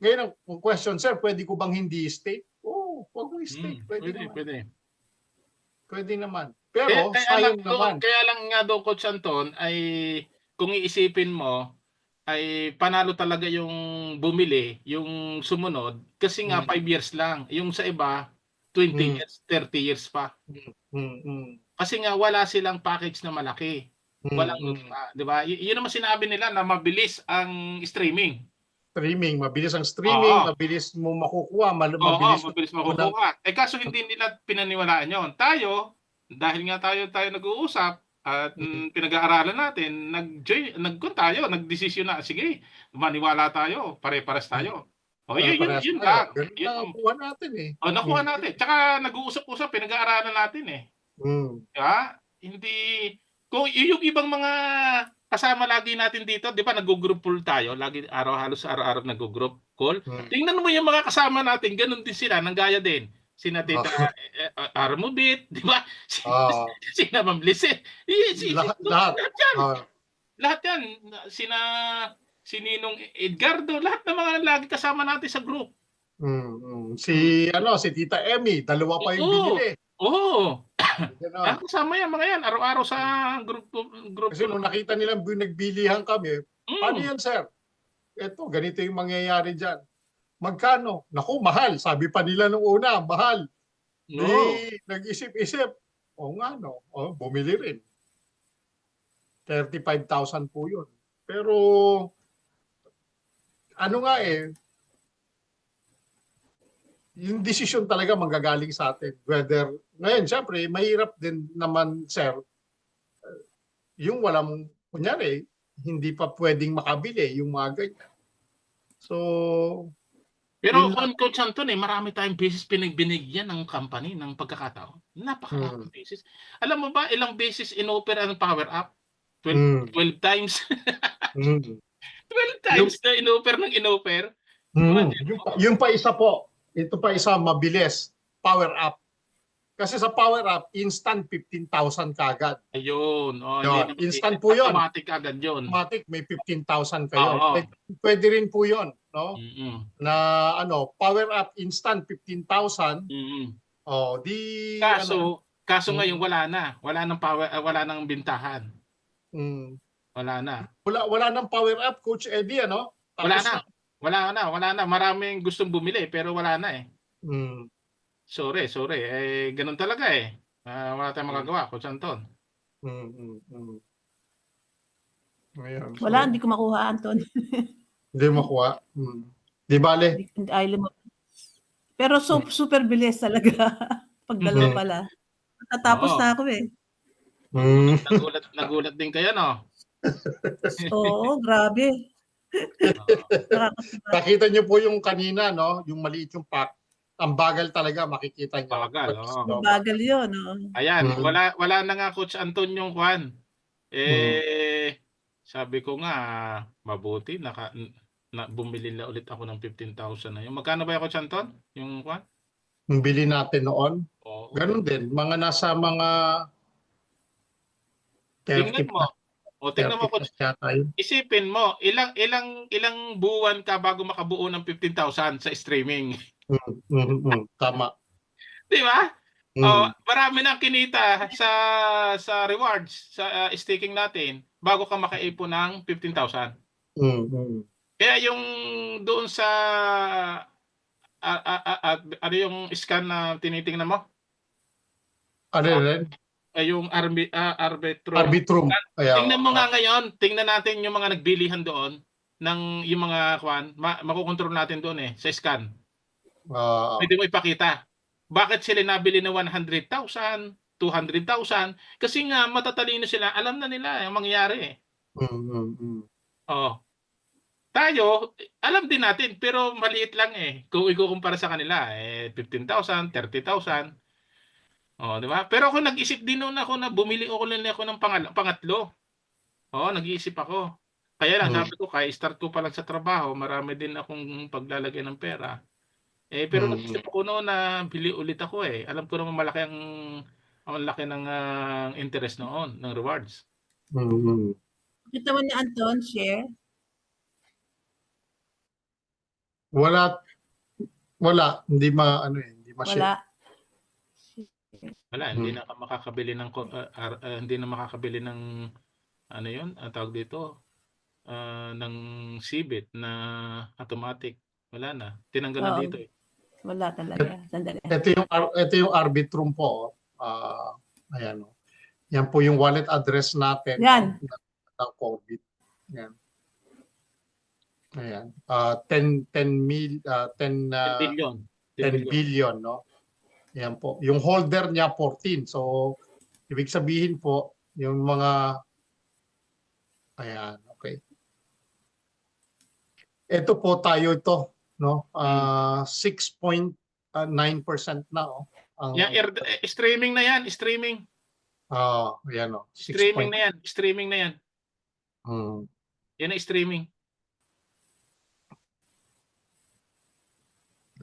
Speaker 2: Ngayon, ang question, sir, pwede ko bang hindi i-stake? Wag mo i-stake. Pwede naman. Pero, sayang naman.
Speaker 1: Kaya lang nga daw, Coach Anton, ay kung iisipin mo, ay panalo talaga yung bumili, yung sumunod, kasi nga 5 years lang. Yung sa iba, 20 years, 30 years pa. Kasi nga wala silang package na malaki. Walang, di ba? Yun naman sinabi nila na mabilis ang streaming.
Speaker 2: Streaming, mabilis ang streaming,
Speaker 1: Oo.
Speaker 2: mabilis mo makukuha,
Speaker 1: Oo,
Speaker 2: mabilis
Speaker 1: mabilis
Speaker 2: mo
Speaker 1: makukuha. Kaso hindi nila pinaniwalaan yon. Tayo, dahil nga tayo nag-uusap at pinag-aaralan natin, nag-join tayo, nagdesisyon na, sige, maniwala tayo, pare-pares tayo. O, yun lang.
Speaker 2: Ganun lang ang kuha natin eh.
Speaker 1: O, nakuha natin. Tsaka nag-uusap-usap, pinag-aaralan natin eh. Diba? Hindi, kung yung ibang mga kasama lagi natin dito, di ba nag-group call tayo, lagi halos araw-araw nag-group call. Tingnan mo yung mga kasama natin, ganun din sila, nanggaya din. Sina Tita Armobit, di ba? Sina Ma'am Lise.
Speaker 2: Lahat yan.
Speaker 1: Lahat yan. Si Ninong Edgardo, lahat ng mga lagi kasama natin sa group.
Speaker 2: Si Tita Emmy, dalawa pa yung binili.
Speaker 1: Oo. Kasama yan, mga yan, araw-araw sa group.
Speaker 2: Kasi nung nakita nilang nagbilihan kami, paano yan, sir? Ito, ganito yung mangyayari dyan. Magkano? Naku, mahal. Sabi pa nila nung una, mahal. Nag-isip-isip. O nga, no? Bumili rin. 35,000 po yun. Pero, ano nga yung desisyon talaga manggagaling sa atin. Whether, ngayon, syempre, mahirap din naman, sir, yung walang, kunyari, hindi pa pwedeng makabili yung mga ganyan. So,
Speaker 1: pero on Coach Anton, marami tayong beses pinagbinigyan ng company ng pagkakataon. Napakaraming beses. Alam mo ba, ilang beses in-offer ang power up? 12 times. 12 times na in-offer ng in-offer.
Speaker 2: Yung pa isa po, ito pa isa mabilis, power up. Kasi sa power up, instant 15,000 kagad.
Speaker 1: Ayun.
Speaker 2: Instant po yun.
Speaker 1: Automatic agad yun.
Speaker 2: Automatic, may 15,000 kayo. Pwede rin po yun. No? Na power up, instant 15,000.
Speaker 1: Kaso ngayon wala na. Wala nang power, wala nang bintahan. Wala na.
Speaker 2: Wala nang power up, Coach Eddie, ano?
Speaker 1: Wala na. Maraming gustong bumili pero wala na eh. Sorry. Ganun talaga eh. Wala tayong magagawa, Coach Anton.
Speaker 7: Wala, hindi ko makuha, Anton.
Speaker 2: Hindi makuha. Di bale.
Speaker 7: Pero super bilis talaga. Pagdalawa pala. Tatapos na ako eh.
Speaker 1: Nagulat din kayo, no?
Speaker 7: Oo, grabe.
Speaker 2: Nakita niyo po yung kanina, no? Yung maliit yung pack. Ang bagal talaga, makikita niyo.
Speaker 7: Bagal yun.
Speaker 1: Ayan, wala na nga Coach Anton yung kwan. Sabi ko nga, mabuti, bumili na ulit ako ng 15,000 na yun. Magkano ba yung Coach Anton? Yung kwan?
Speaker 2: Yung bili natin noon? Ganun din. Mga nasa mga 30
Speaker 1: tingnan mo, Coach. Isipin mo, ilang buwan ka bago makabuo ng 15,000 sa streaming?
Speaker 2: Tama.
Speaker 1: Di ba? Marami nang kinita sa rewards, sa staking natin, bago ka makaipon ng 15,000. Kaya yung doon sa ano yung scan na tinitingnan mo?
Speaker 2: Ano rin?
Speaker 1: Yung Arbitrum.
Speaker 2: Arbitrum.
Speaker 1: Tingnan mo nga ngayon, tingnan natin yung mga nagbilihan doon ng yung mga kwan, makokontrol natin doon sa scan. Pwede mo ipakita. Bakit sila nabili na 100,000, 200,000? Kasi nga matatalino sila, alam na nila ang mangyayari Tayo, alam din natin, pero maliit lang Kung ikukumpara sa kanila, 15,000, 30,000. Di ba? Pero ako nag-isip din noon ako na bumili ako ng pangatlo. Nag-iisip ako. Kaya lang sabi ko, kaya start ko pa lang sa trabaho, marami din akong paglalagay ng pera. Pero nag-isip ako noon na bili ulit ako Alam ko naman malaki ang laki ng interest noon, ng rewards.
Speaker 7: Kita mo ni Anton, share?
Speaker 2: Wala. Hindi ma-share.
Speaker 1: Wala, hindi na makakabili ng ano 'yun, tawag dito, ng CBIT na automatic. Wala na. Tinanggal na dito
Speaker 7: Wala talaga. Sandali.
Speaker 2: Ito yung Arbitrum po. Ayan. Yan po yung wallet address natin
Speaker 7: Yan.
Speaker 2: ng COVID. Yan. Ayan. 10
Speaker 1: billion.
Speaker 2: 10 billion, no? Yan po. Yung holder niya 14. So ibig sabihin po yung mga ayan, okay. Ito po tayo ito, no? 6.9% na, oh.
Speaker 1: Streaming na yan, streaming.
Speaker 2: Ayan, oh.
Speaker 1: Streaming na yan, streaming na yan. Yan ang streaming.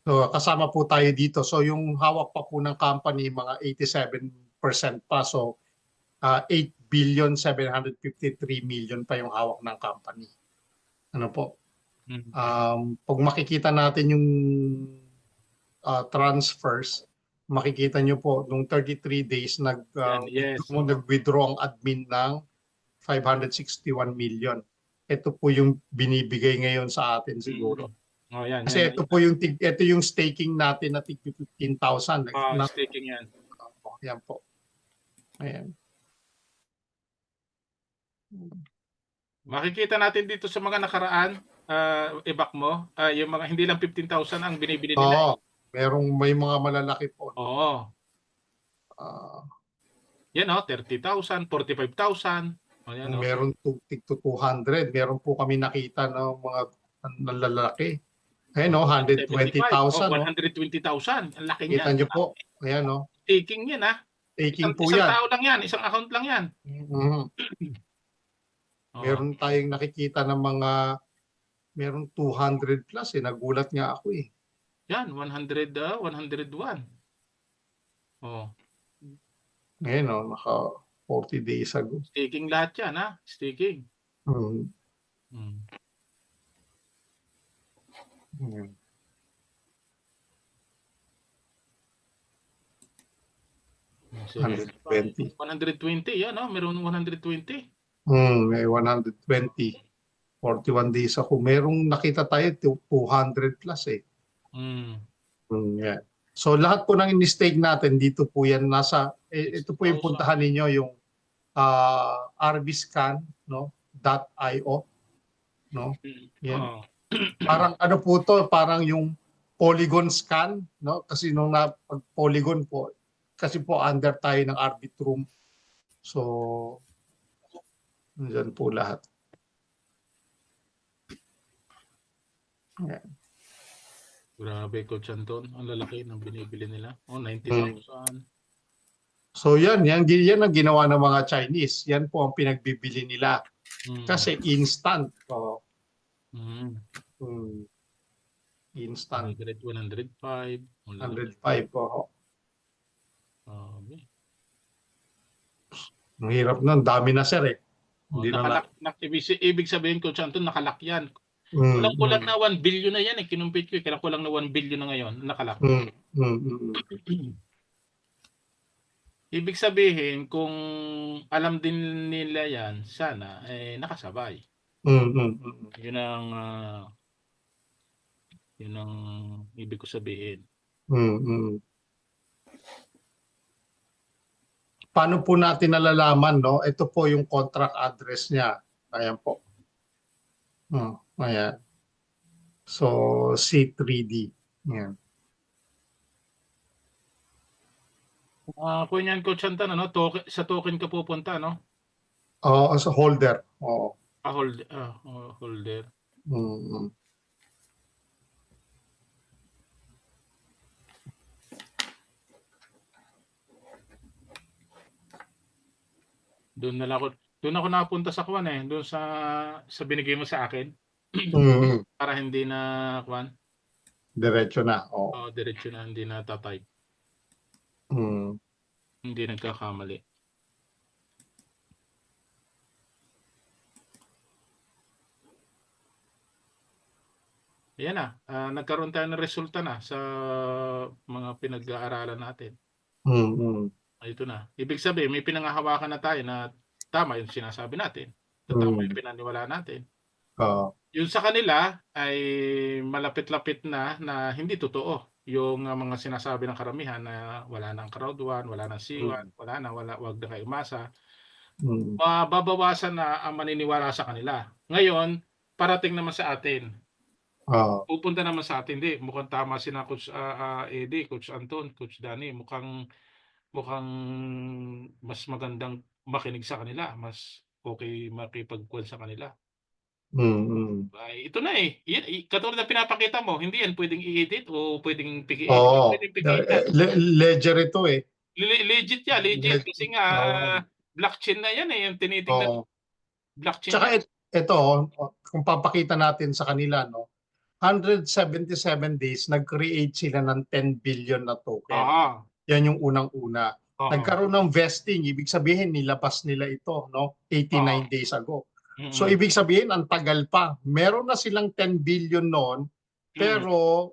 Speaker 2: So, kasama po tayo dito. So, yung hawak pa po ng company, mga 87% pa. So, 8,753,000,000 pa yung hawak ng company. Ano po? Pag makikita natin yung transfers, makikita nyo po, nung 33 days, nag-withdraw ang admin ng 561 million. Ito po yung binibigay ngayon sa atin siguro. Kasi ito po yung staking natin na tig 15,000.
Speaker 1: Staking yan.
Speaker 2: Yan po. Ayan.
Speaker 1: Makikita natin dito sa mga nakaraan, ibak mo, yung mga hindi lang 15,000 ang binibili nila.
Speaker 2: May mga malalaki po.
Speaker 1: Oo. Yan 30,000, 45,000.
Speaker 2: Meron to 200. Meron po kami nakita ng mga nalalaki. Ayan 120,000.
Speaker 1: 120,000. Ang laki niya.
Speaker 2: Kita nyo po. Ayan
Speaker 1: Staking yan
Speaker 2: Staking po
Speaker 1: isang
Speaker 2: yan.
Speaker 1: tao lang yan. Isang account lang yan.
Speaker 2: Meron tayong nakikita ng mga meron 200 plus nagulat nga ako eh.
Speaker 1: Yan 101.
Speaker 2: Ngayon naka 40 days ago.
Speaker 1: Staking lahat yan staking.
Speaker 2: $120.
Speaker 1: 120 yan meron 120.
Speaker 2: May 120. 41 days ako. Merong nakita tayo 200 plus eh. Yeah. So lahat po ng in-stake natin dito po yan ito po yung puntahan ninyo yung rbscan .io Yan. Parang ano po to, parang yung Polygon scan kasi nung pag Polygon po kasi po under tayo ng Arbitrum. So nandiyan po lahat. Yeah.
Speaker 1: Grabe, Coach Anton. Ang lalaki ng binibili nila. 90,000.
Speaker 2: So yan ang ginawa ng mga Chinese. Yan po ang pinagbibili nila. Kasi instant. Instant.
Speaker 1: 100, 105.
Speaker 2: 105 po.
Speaker 1: Okay.
Speaker 2: Ang hirap na. Dami na sir eh.
Speaker 1: Ibig sabihin, Coach Anton, nakalak yan. Kulang na 1 billion na yan. Kinumpit ko. Kulang na 1 billion na ngayon. Nakalak. Ibig sabihin, kung alam din nila yan, sana, nakasabay. Yun ang ibig ko sabihin.
Speaker 2: Paano po natin nalalaman, Ito po yung contract address niya. Ayan po. Ayan. So, C3D. Ayan.
Speaker 1: Kung yan, Coach Anton, sa token ka pupunta,
Speaker 2: As a holder. Oo.
Speaker 1: Holder. Doon ako napunta sa doon sa binigay mo sa akin. Para hindi na
Speaker 2: Diretso na.
Speaker 1: Diretso na, hindi na type. Hindi nagkakamali. Ayan nagkaroon tayo ng resulta na sa mga pinag-aaralan natin. Ito na. Ibig sabihin, may pinanghahawakan na tayo na tama yung sinasabi natin. Tama yung pinaniwala natin. Yung sa kanila ay malapit-lapit na hindi totoo mga sinasabi ng karamihan na wala nang crowd 1, wala nang C1, wala na, wag na kayo umasa. Mababawasan na ang maniniwala sa kanila. Ngayon, parating naman sa atin. Pupunta naman sa atin, hindi. Mukhang tama sina Coach Eddie, Coach Anton, Coach Danny. Mukhang mas magandang makinig sa kanila. Mas okay makipagkuhan sa kanila. Ay, ito na eh. Katulad ng pinapakita mo, hindi yan pwedeng i-edit o pwedeng pwedeng pigilan.
Speaker 2: Ledger ito eh.
Speaker 1: Legit yan, legit. Kasi nga, blockchain na yan eh. Yung tinitingnan. Blockchain
Speaker 2: Tsaka
Speaker 1: yan.
Speaker 2: ito, kung papakita natin sa kanila, no, 177 days, nag-create sila ng 10 billion na token. Yan yung unang-una. Nagkaroon ng vesting, ibig sabihin nilabas nila ito, no, 89 days ago. So ibig sabihin, ang tagal pa. Meron na silang 10 billion noon, pero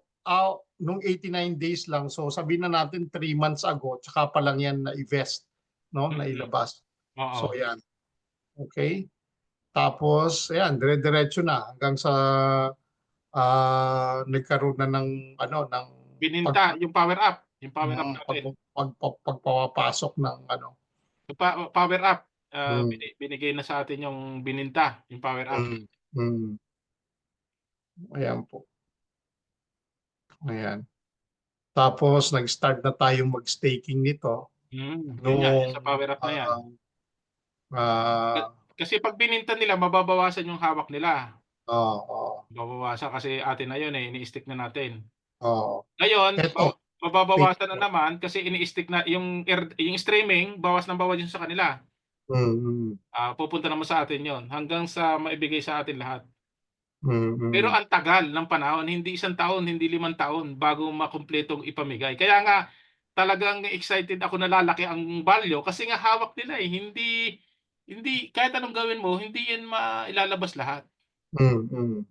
Speaker 2: nung 89 days lang, so sabihin na natin 3 months ago, tsaka pa lang yan na-invest, no, nailabas. So yan. Okay? Tapos, ayan, dire-diretso na hanggang sa nagkaroon na ng
Speaker 1: bininta, yung power up. Yung power up natin.
Speaker 2: Pagpapasok ng
Speaker 1: Yung power up. Binigay na sa atin yung bininta, yung power up.
Speaker 2: Ayan po. Ayan. Tapos, nag-start na tayong mag-staking nito.
Speaker 1: Yan, sa power up na yan. Kasi pag bininta nila, mababawasan yung hawak nila. Mababawasan kasi atin na yun eh, ini-stick na natin. Ngayon, mababawasan na naman kasi ini-stick na yung streaming, bawas ng bawas yun sa kanila. Pupunta naman sa atin yon hanggang sa maibigay sa atin lahat. Pero ang tagal ng panahon, hindi 1 taon, hindi 5 taon bago makumpletong ipamigay. Kaya nga talagang excited ako na lalaki ang value kasi nga hawak nila eh. Hindi kahit anong gawin mo, hindi yan mailalabas lahat.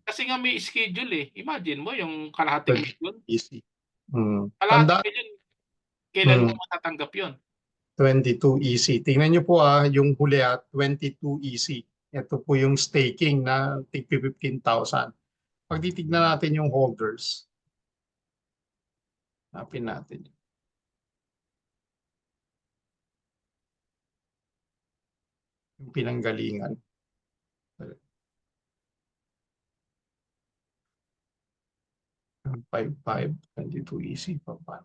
Speaker 1: Kasi nga may schedule eh. Imagine mo yung kalahating milyon.
Speaker 2: Easy.
Speaker 1: Kalahating milyon, kailan mo matatanggap yun?
Speaker 2: 22 easy. Tingnan nyo po yung huli 22 easy. Ito po yung staking na 15,000. Pag titignan natin yung holders, hanapin natin. Yung pinanggalingan. 5.5, 22 easy pa pa.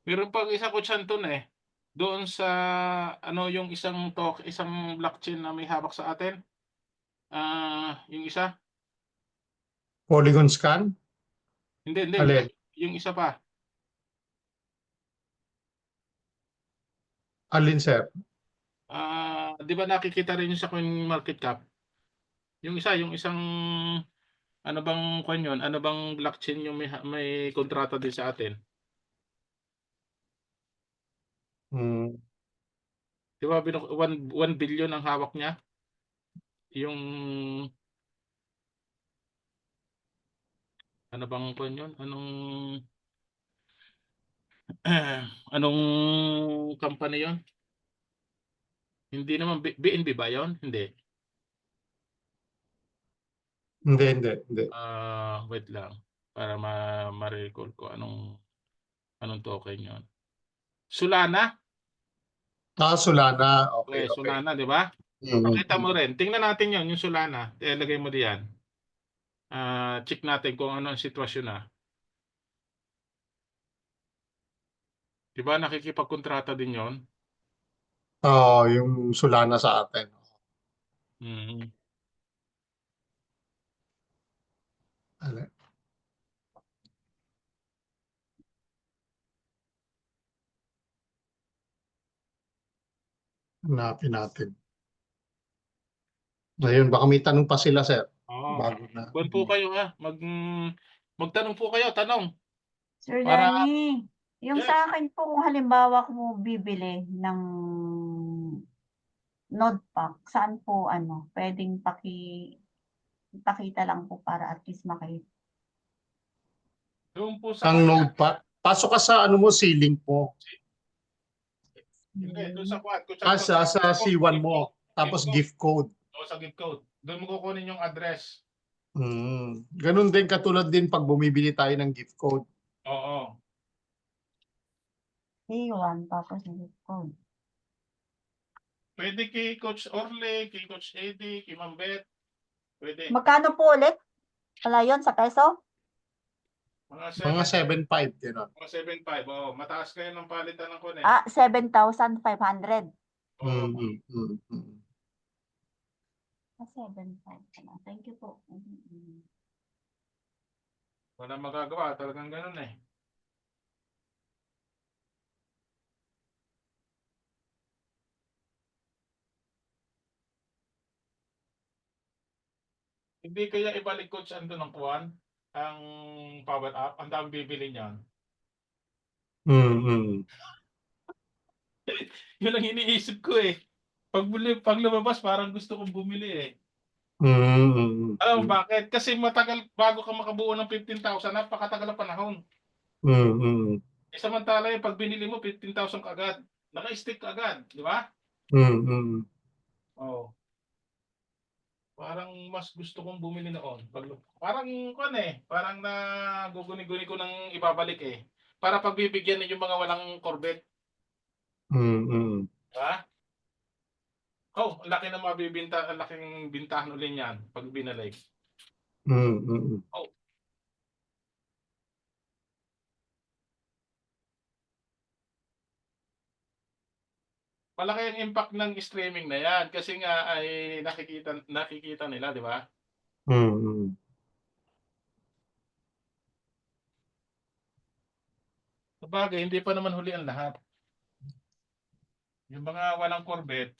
Speaker 1: Meron pang isa Coach Anton eh. Doon sa yung isang blockchain na may hawak sa atin. Yung isa?
Speaker 2: Polygon scan?
Speaker 1: Hindi.
Speaker 2: Alin?
Speaker 1: Yung isa pa.
Speaker 2: Alin, sir?
Speaker 1: Di ba nakikita rin yung sa Coin Market Cap? Yung isang ano bang kwan yun? Ano bang blockchain yung may kontrata din sa atin? Di ba 1 billion ang hawak niya? Yung ano bang kwan yun? Anong company yun? Hindi naman BNB ba yun? Hindi.
Speaker 2: Hindi.
Speaker 1: Wait lang para ma-recall ko anong token yun. Solana?
Speaker 2: Solana. Okay.
Speaker 1: Solana, di ba? Pakita mo rin. Tingnan natin yun, yung Solana. Ilagay mo diyan. Check natin kung ano ang sitwasyon na. Di ba nakikipagkontrata din yon?
Speaker 2: Yung Solana sa atin. Alin? Hanapin natin. Ngayon, baka may tanong pa sila, sir. Bago na.
Speaker 1: Kuwan po kayo magtanong po kayo, tanong.
Speaker 4: Sir Danny, yung sa akin po, kung halimbawa ko bibili ng node pack, saan po pwedeng pakita lang po para at least
Speaker 1: Doon po sa
Speaker 2: Ang node pack. Pasok ka sa ano mo, C-Link mo.
Speaker 1: Hindi, doon sa quad.
Speaker 2: Sa C1 mo. Tapos gift code.
Speaker 1: O sa gift code. Doon mo kukunin yung address.
Speaker 2: Ganun din katulad din pag bumibili tayo ng gift code.
Speaker 1: Oo.
Speaker 4: C1 tapos gift code.
Speaker 1: Pwede kay Coach Orle, kay Coach Eddie, kay Ma'am Beth. Pwede.
Speaker 4: Magkano po ulit? Wala yun sa peso?
Speaker 2: Mga 7.5 gano'n.
Speaker 1: Mga 7.5. Oo, mataas kayo ng palitan ng kunin.
Speaker 4: 7,500.
Speaker 1: Oo.
Speaker 4: 7,500. Thank you po.
Speaker 1: Walang magagawa. Talagang ganun eh. Hindi kaya ibalik Coach Ando ng kuwan ang power up. Ang dami bibili niyan. Yun ang iniisip ko eh. Pag lumabas, parang gusto kong bumili eh. Alam mo bakit? Kasi matagal bago ka makabuo ng 15,000, napakatagal na panahon. Samantala yung pag binili mo, 15,000 kaagad. Naka-stick ka agad, di ba? Oh. Parang mas gusto kong bumili noon. Parang parang naguguni-guni ko nang ibabalik eh. Para pagbibigyan ninyo mga walang Corvette. Ha? Oh, ang laki na mabibinta, ang laking bintahan ulit niyan pag binalik. Oh. Malaki ang impact ng streaming na yan kasi nga ay nakikita nila, di ba? Sabagay, hindi pa naman huli ang lahat. Yung mga walang Corvette,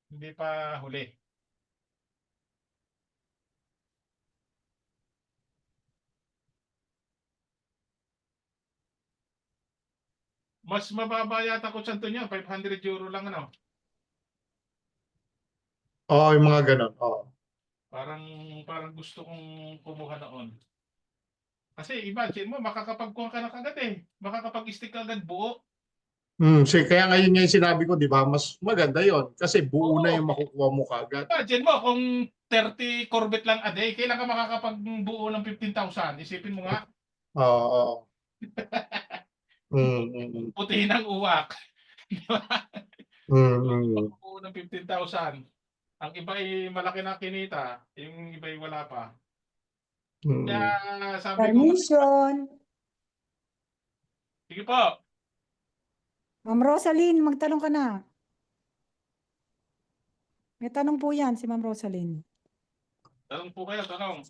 Speaker 1: hindi pa huli. Mas mababa yata ko sa niya, 500 euro lang ano.
Speaker 2: Oo, yung mga ganun. Oo.
Speaker 1: Parang gusto kong kumuha noon. Kasi imagine mo, makakapagkuha ka na kagad eh. Makakapag-stick ka agad buo.
Speaker 2: Kaya ngayon nga yung sinabi ko, di ba, mas maganda yon kasi buo na yung makukuha mo kagad.
Speaker 1: Imagine mo, kung 30 Corvette lang a day, kailan ka makakapagbuo ng 15,000? Isipin mo nga.
Speaker 2: Oo.
Speaker 1: Putihin ang uwak. Di ba? Buo ng 15,000. Ang iba ay malaki na kinita, yung iba ay wala pa. Kaya sabi ko,
Speaker 3: Permission.
Speaker 1: sige po.
Speaker 3: Ma'am Rosaline, magtanong ka na. May tanong po yan si Ma'am Rosaline.
Speaker 1: Tanong po kayo, tanong.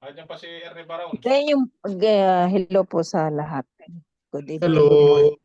Speaker 1: Andiyan pa si Ernie Baron.
Speaker 10: Hello po sa lahat. Good evening.
Speaker 2: Hello.